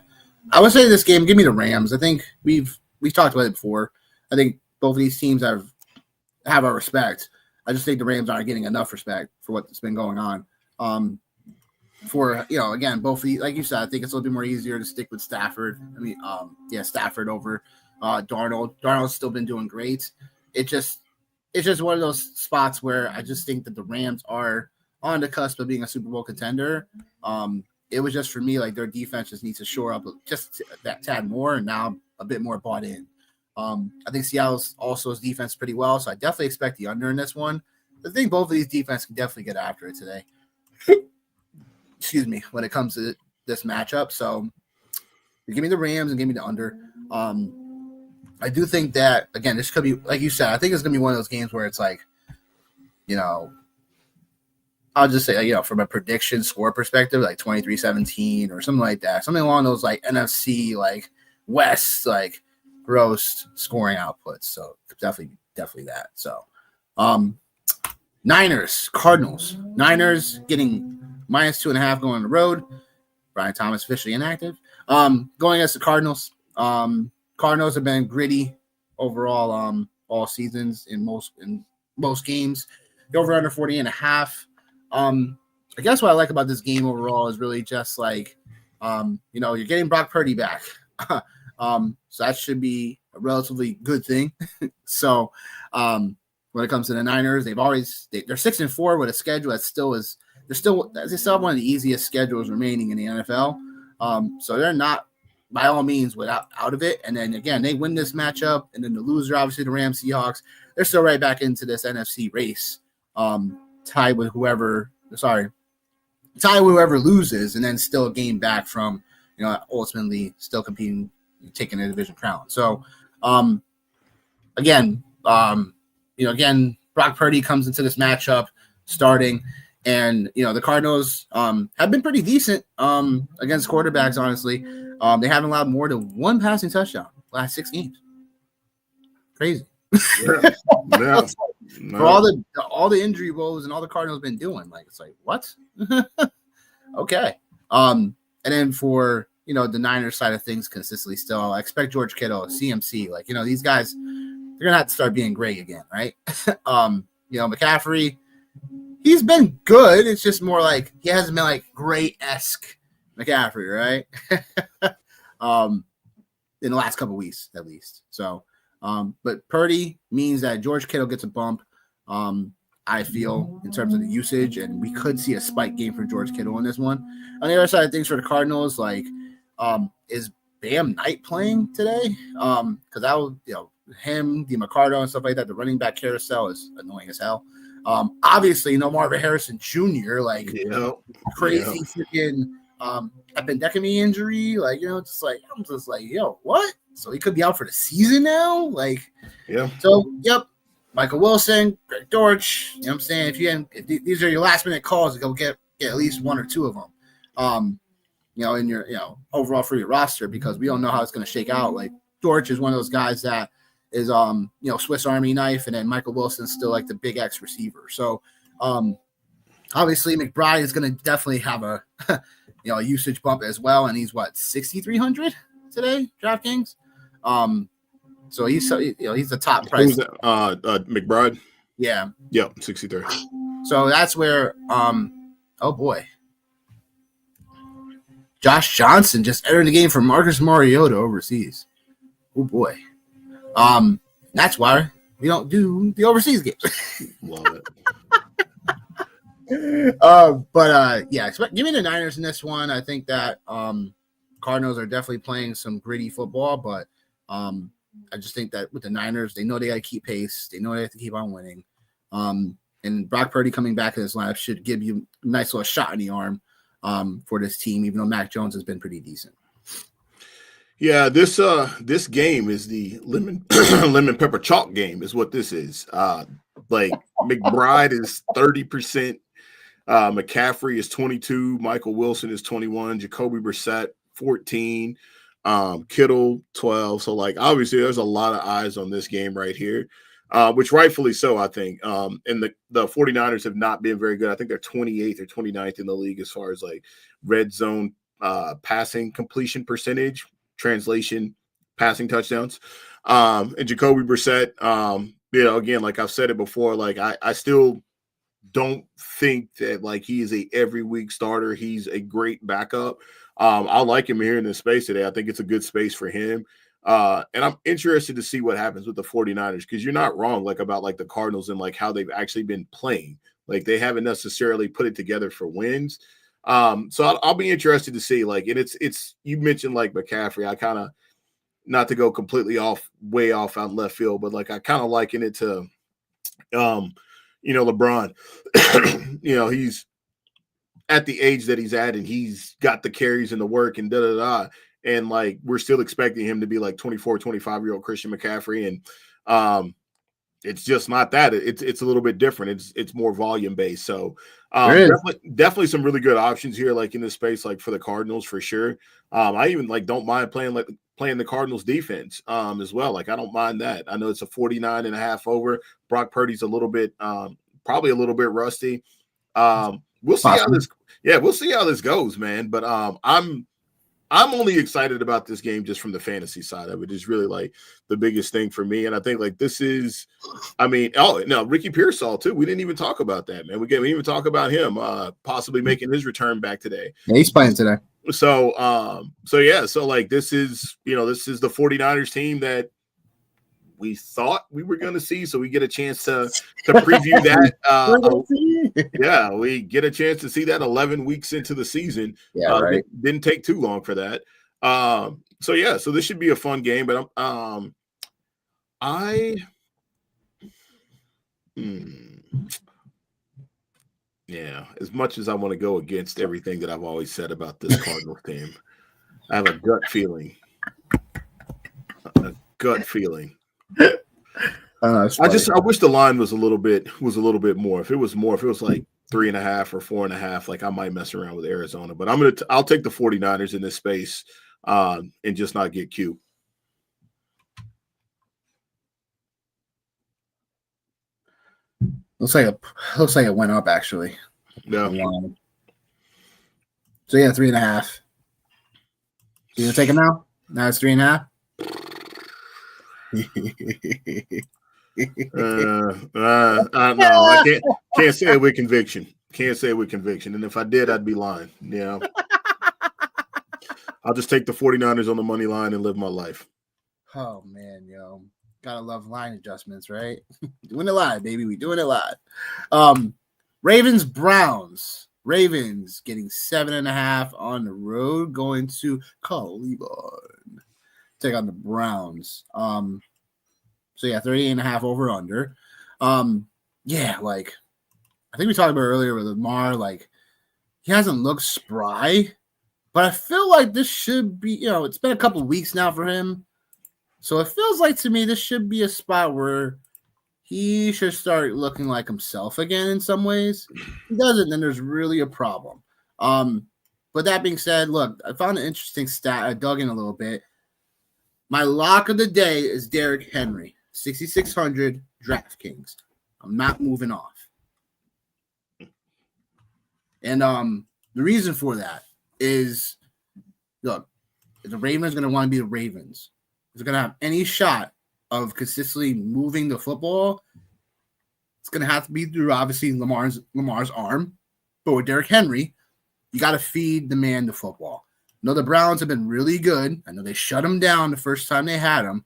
A: I would say this game. Give me the Rams. I think we've talked about it before. I think both of these teams have our respect. I just think the Rams aren't getting enough respect for what's been going on. For again, both of these, like you said, I think it's a little bit more easier to stick with Stafford. I mean, Stafford over Darnold. Darnold's still been doing great. It's just one of those spots where I just think that the Rams are on the cusp of being a Super Bowl contender. It was just for me like their defense just needs to shore up just that tad more, and now I'm a bit more bought in. I think Seattle's also his defense pretty well, so I definitely expect the under in this one. I think both of these defenses can definitely get after it today. Excuse me, when it comes to this matchup. So give me the Rams and give me the under. I do think that, again, this could be, like you said, I think it's going to be one of those games where it's like, I'll just say, from a prediction score perspective, like 23-17 or something like that. Something along those, like, NFC, like, West, like, gross scoring outputs. So definitely that. So, Niners, Cardinals. Niners getting -2.5 going on the road. Brian Thomas officially inactive. Going against the Cardinals. Cardinals have been gritty overall all seasons in most games. The over under 40.5. I guess what I like about this game overall is really just like you're getting Brock Purdy back. So that should be a relatively good thing. So when it comes to the Niners, they're 6-4 with a schedule that they still have one of the easiest schedules remaining in the NFL. So they're not by all means out of it. And then again, they win this matchup, and then the loser, obviously the Rams, Seahawks, they're still right back into this NFC race, tied with whoever loses, and then still a game back from ultimately still competing, taking the division crown. So again, Brock Purdy comes into this matchup starting. And, the Cardinals have been pretty decent against quarterbacks, honestly. They haven't allowed more than one passing touchdown last 6 games. Crazy.
B: Yeah.
A: For all the injury woes and all the Cardinals been doing, like, it's like, what? Okay. And then for, the Niners side of things consistently still, I expect George Kittle, CMC, like, these guys, they're going to have to start being great again, right? McCaffrey, he's been good. It's just more like he hasn't been like great-esque McCaffrey, right? In the last couple of weeks, at least. So, but Purdy means that George Kittle gets a bump, I feel, in terms of the usage, and we could see a spike game for George Kittle in this one. On the other side of things for the Cardinals, like, is Bam Knight playing today? Because that would, him, DeMarcado, and stuff like that, the running back carousel is annoying as hell. Obviously, no Marvin Harrison Jr., like crazy freaking appendectomy injury. Like, I'm just like, what? So he could be out for the season now? Like, So, yep. Michael Wilson, Greg Dortch, you know what I'm saying? If these are your last minute calls, go get at least one or two of them. In your, overall for your roster, because we don't know how it's going to shake out. Like, Dortch is one of those guys that is Swiss Army knife, and then Michael Wilson's still like the big X receiver. So obviously McBride is going to definitely have a a usage bump as well, and he's 6,300 today, DraftKings. So he's the top price.
B: Who's that? McBride.
A: Yeah.
B: Yep, 63.
A: So that's where oh boy, Josh Johnson just entered the game for Marcus Mariota overseas. Oh boy. That's why we don't do the overseas games.
B: Love it.
A: Give me the Niners in this one. I think that Cardinals are definitely playing some gritty football, but I just think that with the Niners, they know they got to keep pace. They know they have to keep on winning. And Brock Purdy coming back in this lineup should give you a nice little shot in the arm for this team, even though Mac Jones has been pretty decent.
B: Yeah, this game is the lemon pepper chalk game is what this is. Like McBride is 30%, McCaffrey is 22, Michael Wilson is 21, Jacoby Brissett 14, Kittle 12. So like obviously there's a lot of eyes on this game right here. which rightfully so, I think. And the 49ers have not been very good. I think they're 28th or 29th in the league as far as like red zone passing completion percentage, translation, passing touchdowns. And Jacoby Brissett, again, like I've said it before, like I still don't think that like he is a every week starter. He's a great backup. I like him here in this space today. I think it's a good space for him. And I'm interested to see what happens with the 49ers, because you're not wrong like about like the Cardinals and like how they've actually been playing. Like they haven't necessarily put it together for wins. So I'll be interested to see, like, and it's you mentioned like McCaffrey. I kind of, not to go completely way off out left field, but like I kind of liken it to LeBron. He's at the age that he's at and he's got the carries and the work and da-da-da. And like, we're still expecting him to be like 24, 25-year-old Christian McCaffrey. And it's just not that. It's a little bit different. It's more volume based. So definitely some really good options here, like in this space, like for the Cardinals for sure. I even like don't mind playing the Cardinals defense as well. Like I don't mind that. I know it's a 49.5 over. Brock Purdy's a little bit probably a little bit rusty. We'll see how this goes, man. But I'm only excited about this game just from the fantasy side of it. Is really like the biggest thing for me. And I think like this is, Ricky Pearsall too. We didn't even talk about that, man. We didn't even talk about him possibly making his return back today.
A: Yeah, he's playing today.
B: So like this is the 49ers team that we thought we were going to see. So we get a chance to preview that. We get a chance to see that 11 weeks into the season.
A: Yeah, right.
B: Didn't take too long for that. So this should be a fun game. But as much as I want to go against everything that I've always said about this Cardinals team, I have a gut feeling. I wish the line was a little bit more. If it was like 3.5 or 4.5, like I might mess around with Arizona. But I'll take the 49ers in this space and just not get Q.
A: Looks like it went up actually.
B: Yeah.
A: So 3.5. You gonna take him now? Now it's 3.5.
B: No, I can't say it with conviction. And if I did, I'd be lying. Yeah. I'll just take the 49ers on the money line and live my life.
A: Oh man, gotta love line adjustments, right? Doing it live, baby. We doing it live. Ravens Browns. Ravens getting 7.5 on the road, going to Cleveland. Take on the Browns. 38.5 over under. Like I think we talked about earlier with Lamar, like he hasn't looked spry, but I feel like this should be, it's been a couple of weeks now for him. So it feels like to me this should be a spot where he should start looking like himself again in some ways. If he doesn't, then there's really a problem. But that being said, look, I found an interesting stat. I dug in a little bit. My lock of the day is Derrick Henry, 6,600 DraftKings. I'm not moving off. And the reason for that is, look, if the Ravens are going to want to be the Ravens, if they're going to have any shot of consistently moving the football, it's going to have to be through, obviously, Lamar's arm. But with Derrick Henry, you got to feed the man the football. I know the Browns have been really good. I know they shut him down the first time they had him.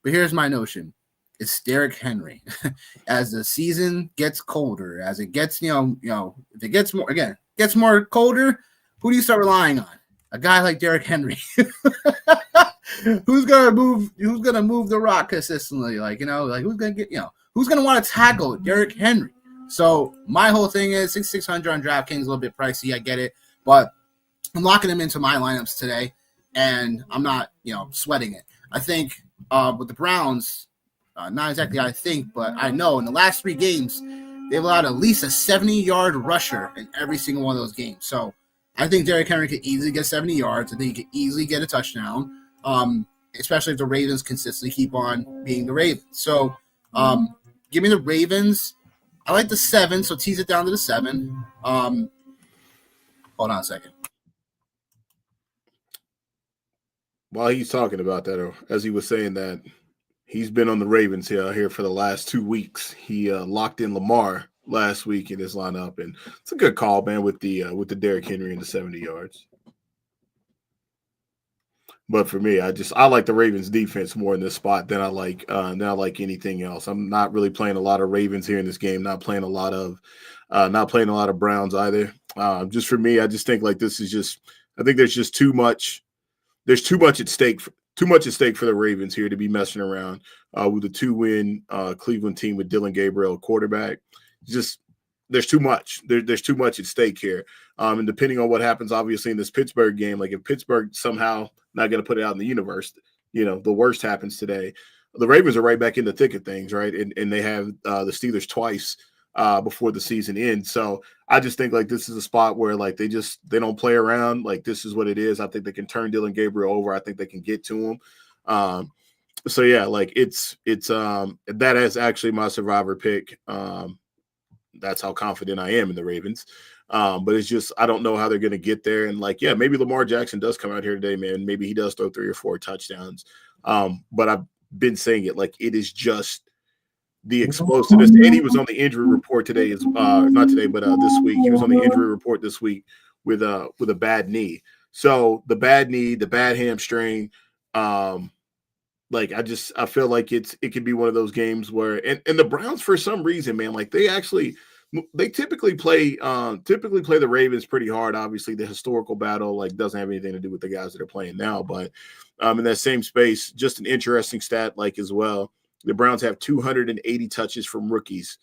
A: But here's my notion. It's Derrick Henry. As the season gets colder, as it gets, if it gets more colder, who do you start relying on? A guy like Derrick Henry. Who's gonna move the rock consistently? Who's gonna want to tackle Derrick Henry? So my whole thing is 6,600 on DraftKings, a little bit pricey, I get it, but I'm locking him into my lineups today, and I'm not, sweating it. I think with the Browns, not exactly I think, but I know in the last 3 games, they've allowed at least a 70-yard rusher in every single one of those games. So I think Derrick Henry could easily get 70 yards. I think he could easily get a touchdown, especially if the Ravens consistently keep on being the Ravens. So Give me the Ravens. I like the 7, so tease it down to the 7. Hold on a second.
B: While he's talking about that, or as he was saying that, he's been on the Ravens here for the last 2 weeks. He locked in Lamar last week in his lineup, and it's a good call, man, with the Derrick Henry and the 70 yards. But for me, I like the Ravens defense more in this spot than I like anything else. I'm not really playing a lot of Ravens here in this game. Not playing a lot of Browns either. Just for me, I just think like this is just. I think there's just too much. There's too much at stake. Too much at stake for the Ravens here to be messing around with a 2-win Cleveland team with Dylan Gabriel quarterback. Just there's too much. There's too much at stake here. And depending on what happens, obviously in this Pittsburgh game, like if Pittsburgh somehow not going to put it out in the universe, the worst happens today. The Ravens are right back in the thick of things, right? And they have the Steelers twice before the season ends. So I just think like this is a spot where like they don't play around. Like this is what it is. I think they can turn Dylan Gabriel over. I think they can get to him. So yeah, like it's that is actually my survivor pick. That's how confident I am in the Ravens. But it's just I don't know how they're going to get there. And like, yeah, maybe Lamar Jackson does come out here today, man. Maybe he does throw 3 or 4 touchdowns. But I've been saying it like it is just the explosiveness. And he was on the injury report today, not today, but this week. He was on the injury report this week with a bad knee. So the bad knee, the bad hamstring, like I feel like it could be one of those games where and the Browns for some reason, man, like they typically play the Ravens pretty hard. Obviously, the historical battle like doesn't have anything to do with the guys that are playing now, but in that same space, just an interesting stat like as well. The Browns have 280 touches from rookies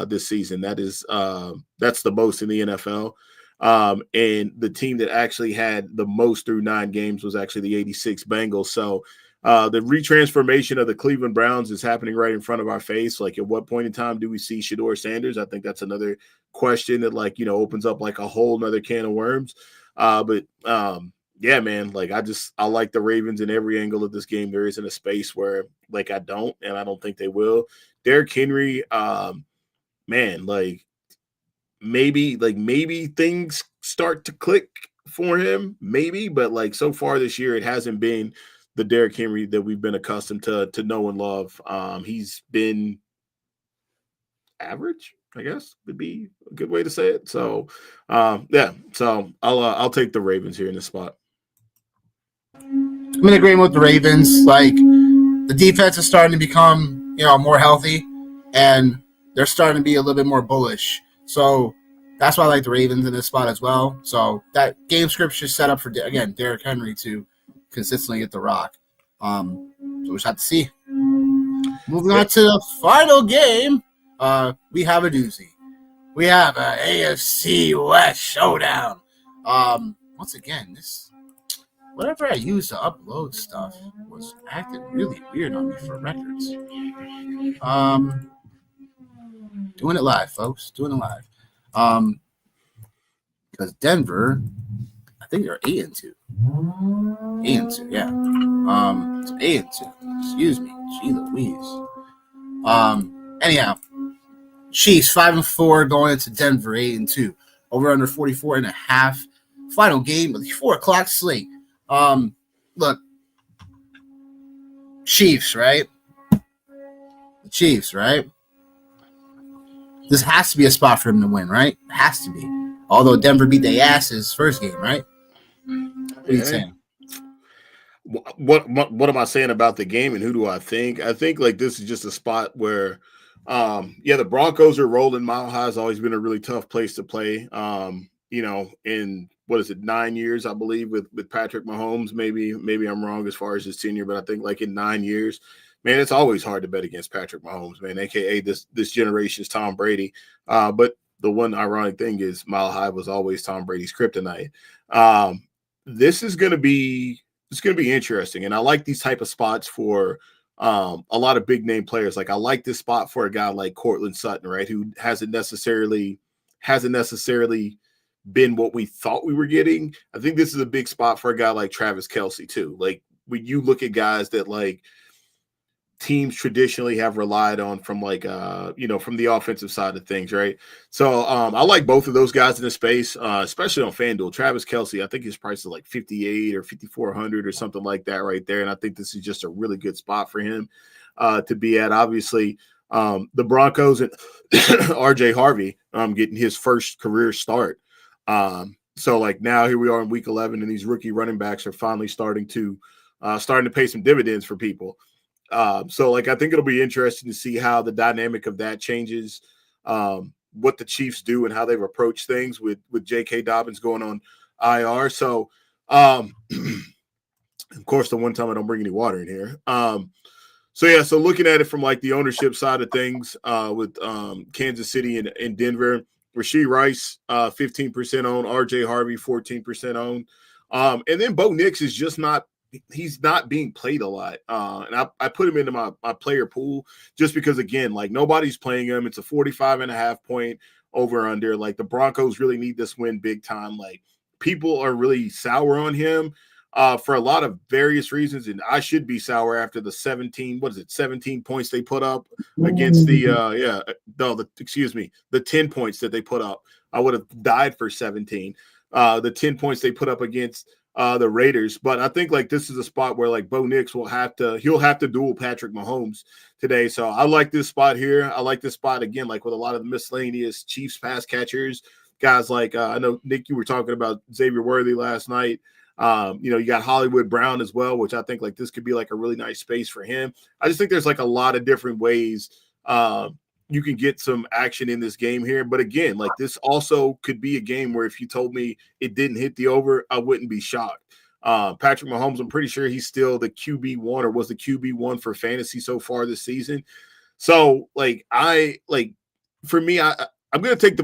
B: this season. That's the most in the NFL. And the team that actually had the most through 9 games was actually the 86 Bengals. So the retransformation of the Cleveland Browns is happening right in front of our face. Like at what point in time do we see Shedeur Sanders? I think that's another question that opens up like a whole nother can of worms. Yeah, man, like I like the Ravens in every angle of this game. There isn't a space where like I don't think they will. Derrick Henry, man, like maybe things start to click for him, maybe, but like so far this year, it hasn't been the Derrick Henry that we've been accustomed to know and love. He's been average, I guess would be a good way to say it. So, yeah, so I'll take the Ravens here in this spot.
A: I'm in agreement with the Ravens. Like the defense is starting to become, more healthy, and they're starting to be a little bit more bullish. So that's why I like the Ravens in this spot as well. So that game script should set up for Derrick Henry to consistently get the rock. So we'll just have to see. Moving on to the final game, we have a doozy. We have an AFC West showdown. Once again, whatever I used to upload stuff was acting really weird on me for records. Doing it live, folks. Doing it live. Because Denver, I think they're 8-2. 8-2, yeah. It's 8-2. Excuse me. Gee Louise. Anyhow, Chiefs 5-4 going into Denver 8-2. Over under 44.5. Final game with the 4:00 slate. Look, Chiefs, right? The Chiefs, right? This has to be a spot for them to win, right? It has to be. Although Denver beat their asses first game, right? What are you saying?
B: What am I saying about the game and who do I think? I think like this is just a spot where the Broncos are rolling. Mile High has always been a really tough place to play. In what is it, 9 years, I believe, with Patrick Mahomes. Maybe I'm wrong as far as his tenure, but I think like in 9 years, man, it's always hard to bet against Patrick Mahomes, man, aka this generation's Tom Brady. But the one ironic thing is Mile High was always Tom Brady's kryptonite. This is going to be interesting, and I like these type of spots for a lot of big name players. Like I like this spot for a guy like Cortland Sutton, right, who hasn't necessarily been what we thought we were getting. I think this is a big spot for a guy like Travis Kelce too. Like when you look at guys that like teams traditionally have relied on from like from the offensive side of things, right? So I like both of those guys in the space, especially on FanDuel. Travis Kelce, I think his price is like 58 or 5,400 or something like that right there, and I think this is just a really good spot for him to be at. Obviously, the Broncos and RJ Harvey getting his first career start. So like now here we are in week 11, and these rookie running backs are finally starting to pay some dividends for people. So like I think it'll be interesting to see how the dynamic of that changes, what the Chiefs do and how they've approached things with J.K. Dobbins going on IR. So of course, the one time I don't bring any water in here. So looking at it from like the ownership side of things with Kansas City and Denver, Rashee Rice 15% owned, RJ Harvey 14% owned, and then Bo Nix is just not. He's not being played a lot. And I put him into my player pool just because, again, like nobody's playing him. It's a 45.5 point over under. Like the Broncos really need this win big time. Like people are really sour on him for a lot of various reasons. And I should be sour after the 17 points they put up against the 10 points that they put up. I would have died for 17. The 10 points they put up against the Raiders. But I think like this is a spot where like Bo Nix he'll have to duel Patrick Mahomes today. So I like this spot here. I like this spot again, like with a lot of the miscellaneous Chiefs pass catchers, guys like I know Nick, you were talking about Xavier Worthy last night. You got Hollywood Brown as well, which I think like this could be like a really nice space for him. I just think there's like a lot of different ways you can get some action in this game here. But again, like this also could be a game where if you told me it didn't hit the over, I wouldn't be shocked. Patrick Mahomes, I'm pretty sure he's still the QB1 or was the QB1 for fantasy so far this season. So like for me, I'm going to take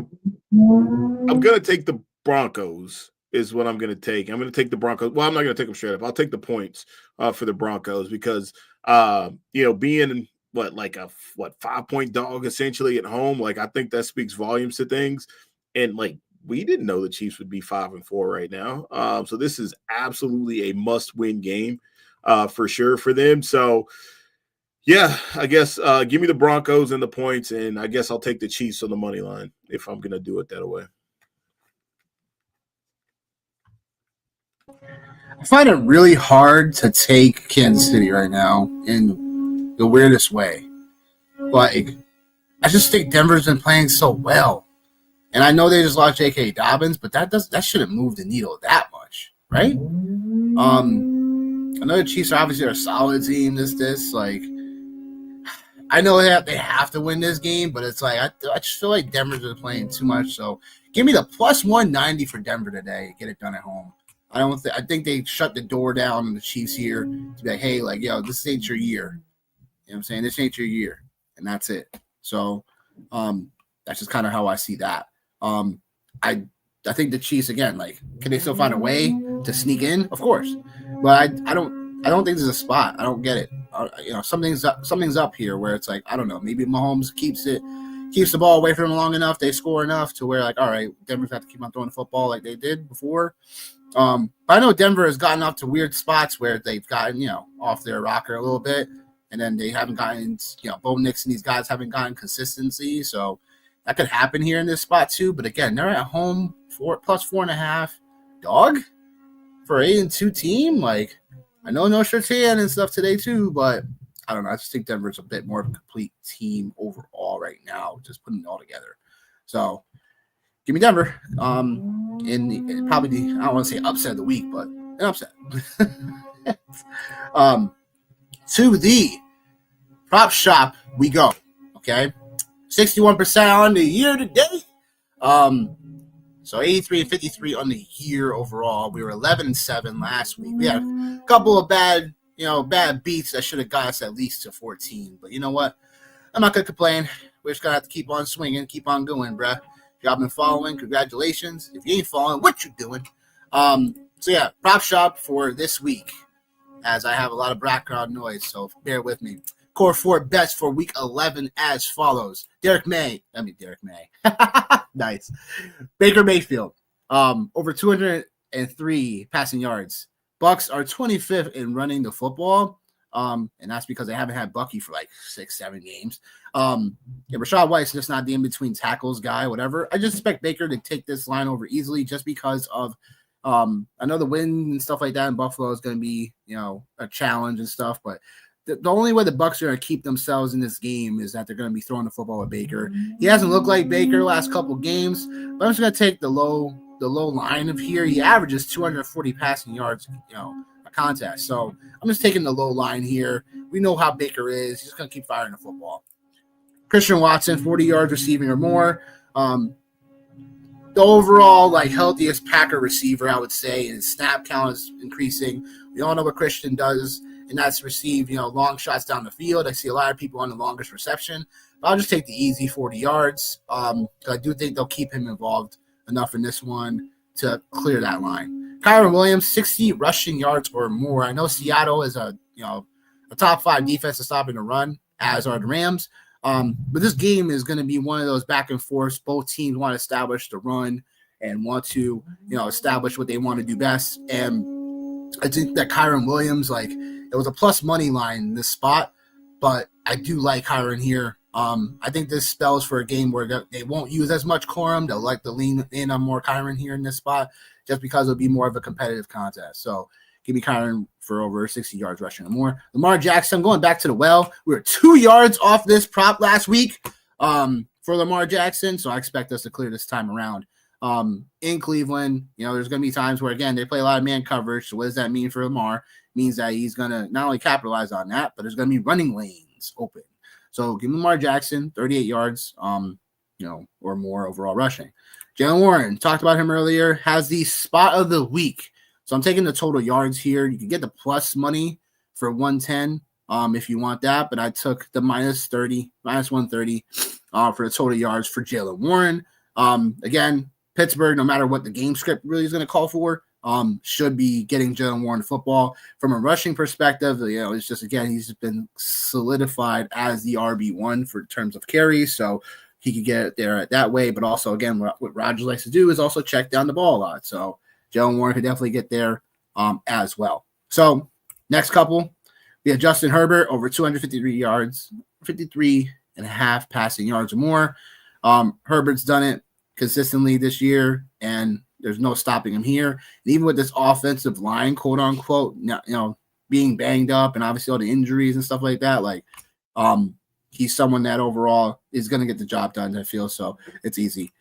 B: the Broncos is what I'm going to take. I'm going to take the Broncos. Well, I'm not going to take them straight up. I'll take the points for the Broncos because being – a 5-point dog essentially at home. Like I think that speaks volumes to things. And like we didn't know the Chiefs would be 5-4 right now. So this is absolutely a must-win game for sure for them. So yeah, I guess give me the Broncos and the points, and I guess I'll take the Chiefs on the money line if I'm gonna do it that way.
A: I find it really hard to take Kansas City right now in the weirdest way. Like, I just think Denver's been playing so well. And I know they just lost J.K. Dobbins, but that shouldn't move the needle that much, right? I know the Chiefs are obviously a solid team, like, I know they have to win this game, but it's like, I just feel like Denver's been playing too much. So give me the plus 190 for Denver today. Get it done at home. I think they shut the door down on the Chiefs here to be like, hey, like, yo, this ain't your year. You know what I'm saying? This ain't your year, and that's it. So that's just kind of how I see that. I think the Chiefs, again, like, can they still find a way to sneak in? Of course. But I don't think there's a spot. I don't get it. Something's up here where it's like, I don't know, maybe Mahomes keeps the ball away from him long enough, they score enough to where, like, all right, Denver's have to keep on throwing the football like they did before. But I know Denver has gotten off to weird spots where they've gotten, off their rocker a little bit. And then they haven't gotten, Bo Nix and these guys haven't gotten consistency. So that could happen here in this spot too. But again, they're at home plus 4.5 dog for 8-2 team. Like, I know no Surtain and stuff today too, but I don't know. I just think Denver's a bit more of a complete team overall right now, just putting it all together. So give me Denver. In probably I don't want to say upset of the week, but an upset. To the prop shop we go. Okay, 61% on the year today. So 83 and 53 on the year overall. We were 11-7 last week. We had a couple of bad beats that should have got us at least to 14. But you know what? I'm not gonna complain. We're just gonna have to keep on swinging, keep on going, bruh. If y'all been following, congratulations. If you ain't following, what you doing? So yeah, prop shop for this week, as I have a lot of background noise, so bear with me. Core 4 bets for week 11 as follows. Derek May. Nice. Baker Mayfield. Over 203 passing yards. Bucks are 25th in running the football. And that's because they haven't had Bucky for like 6-7 games. Rashad White's just not the in-between tackles guy, whatever. I just expect Baker to take this line over easily just because of I know the wind and stuff like that in Buffalo is going to be, a challenge and stuff, but the only way the Bucs are going to keep themselves in this game is that they're going to be throwing the football with Baker. He hasn't looked like Baker the last couple games, but I'm just going to take the low line of here. He averages 240 passing yards, a contest. So I'm just taking the low line here. We know how Baker is. He's going to keep firing the football. Christian Watson, 40 yards receiving or more. The overall healthiest Packer receiver, I would say, and his snap count is increasing. We all know what Christian does, and that's receive, long shots down the field. I see a lot of people on the longest reception. But I'll just take the easy 40 yards. I do think they'll keep him involved enough in this one to clear that line. Kyron Williams, 60 rushing yards or more. I know Seattle is a top 5 defense to stopping the run, as are the Rams. But this game is going to be one of those back and forth. Both teams want to establish the run and want to, establish what they want to do best. And I think that Kyron Williams, it was a plus money line in this spot, but I do like Kyron here. I think this spells for a game where they won't use as much Corum. They'll like to lean in on more Kyron here in this spot just because it'll be more of a competitive contest. So give me Kyron for over 60 yards rushing or more. Lamar Jackson, I'm going back to the well. We were 2 yards off this prop last week for Lamar Jackson, so I expect us to clear this time around. In Cleveland, there's going to be times where, again, they play a lot of man coverage. So what does that mean for Lamar? It means that he's going to not only capitalize on that, but there's going to be running lanes open. So give me Lamar Jackson, 38 yards, or more overall rushing. Jaylen Warren, talked about him earlier, has the spot of the week. So I'm taking the total yards here. You can get the plus money for 110 if you want that, but I took the minus 130 for the total yards for Jaylen Warren. Again, Pittsburgh, no matter what the game script really is going to call for, should be getting Jaylen Warren football. From a rushing perspective, it's just, again, he's been solidified as the RB1 for terms of carries, so he could get there that way. But also, again, what Rodgers likes to do is also check down the ball a lot. So Jaylen Warren could definitely get there as well. So next couple, we have Justin Herbert over 253 yards, 53 and a half passing yards or more. Herbert's done it consistently this year, and there's no stopping him here. And even with this offensive line, quote unquote, being banged up and obviously all the injuries and stuff like that, he's someone that overall is going to get the job done, I feel. So it's easy.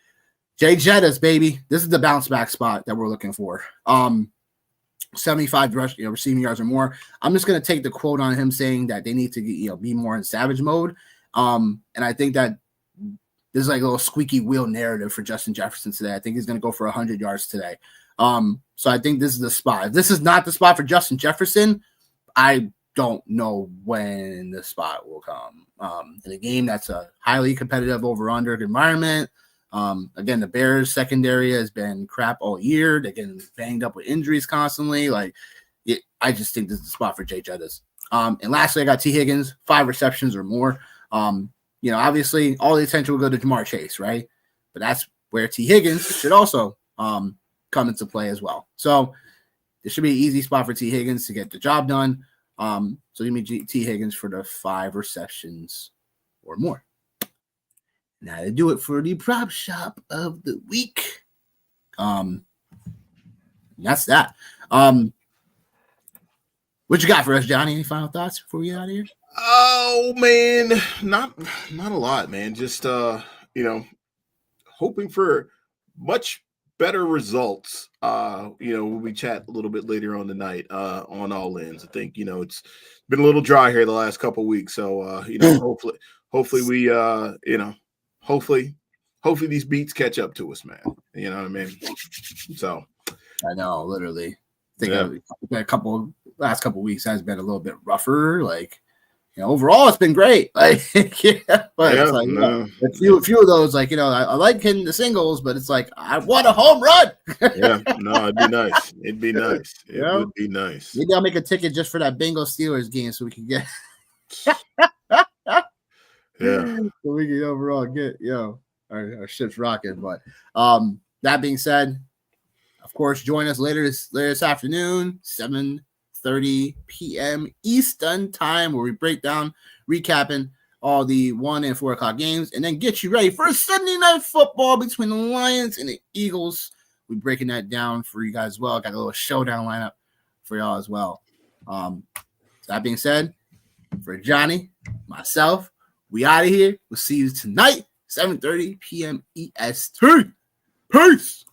A: Jay Jettas, baby. This is the bounce back spot that we're looking for. 75 receiving yards or more. I'm just going to take the quote on him saying that they need to be more in savage mode. And I think that this is like a little squeaky wheel narrative for Justin Jefferson today. I think he's going to go for 100 yards today. So I think this is the spot. If this is not the spot for Justin Jefferson, I don't know when the spot will come. In a game that's a highly competitive over-under environment. Again, the Bears secondary has been crap all year. They're getting banged up with injuries constantly. I just think this is the spot for Jay Jettas. And lastly, I got T. Higgins, 5 receptions or more. Obviously all the attention will go to Jamar Chase, right? But that's where T. Higgins should also come into play as well. So this should be an easy spot for T. Higgins to get the job done. So give me T. Higgins for the 5 receptions or more. Now to do it for the prop shop of the week. That's that. What you got for us, Johnny? Any final thoughts before we get out of here?
B: Oh man, not a lot, man. Just hoping for much better results. When we chat a little bit later on tonight on all ends. I think it's been a little dry here the last couple of weeks, so hopefully we hopefully these beats catch up to us, man. You know what I mean? So
A: I know, literally. I think last couple of weeks has been a little bit rougher. Overall, it's been great. A few of those, I like hitting the singles, but it's I want a home run.
B: It'd be nice. It'd be nice. It would be nice.
A: Maybe I'll make a ticket just for that Bengals Steelers game so we can get. So we can overall get our ship's rocking. But that being said, of course, join us later this afternoon, 7:30 p.m. Eastern time, where we break down, recapping all the 1 and 4 o'clock games, and then get you ready for Sunday night football between the Lions and the Eagles. We're breaking that down for you guys as well. Got a little showdown lineup for y'all as well. That being said, for Johnny, myself, we out of here. We'll see you tonight, 7:30 p.m. EST. Peace.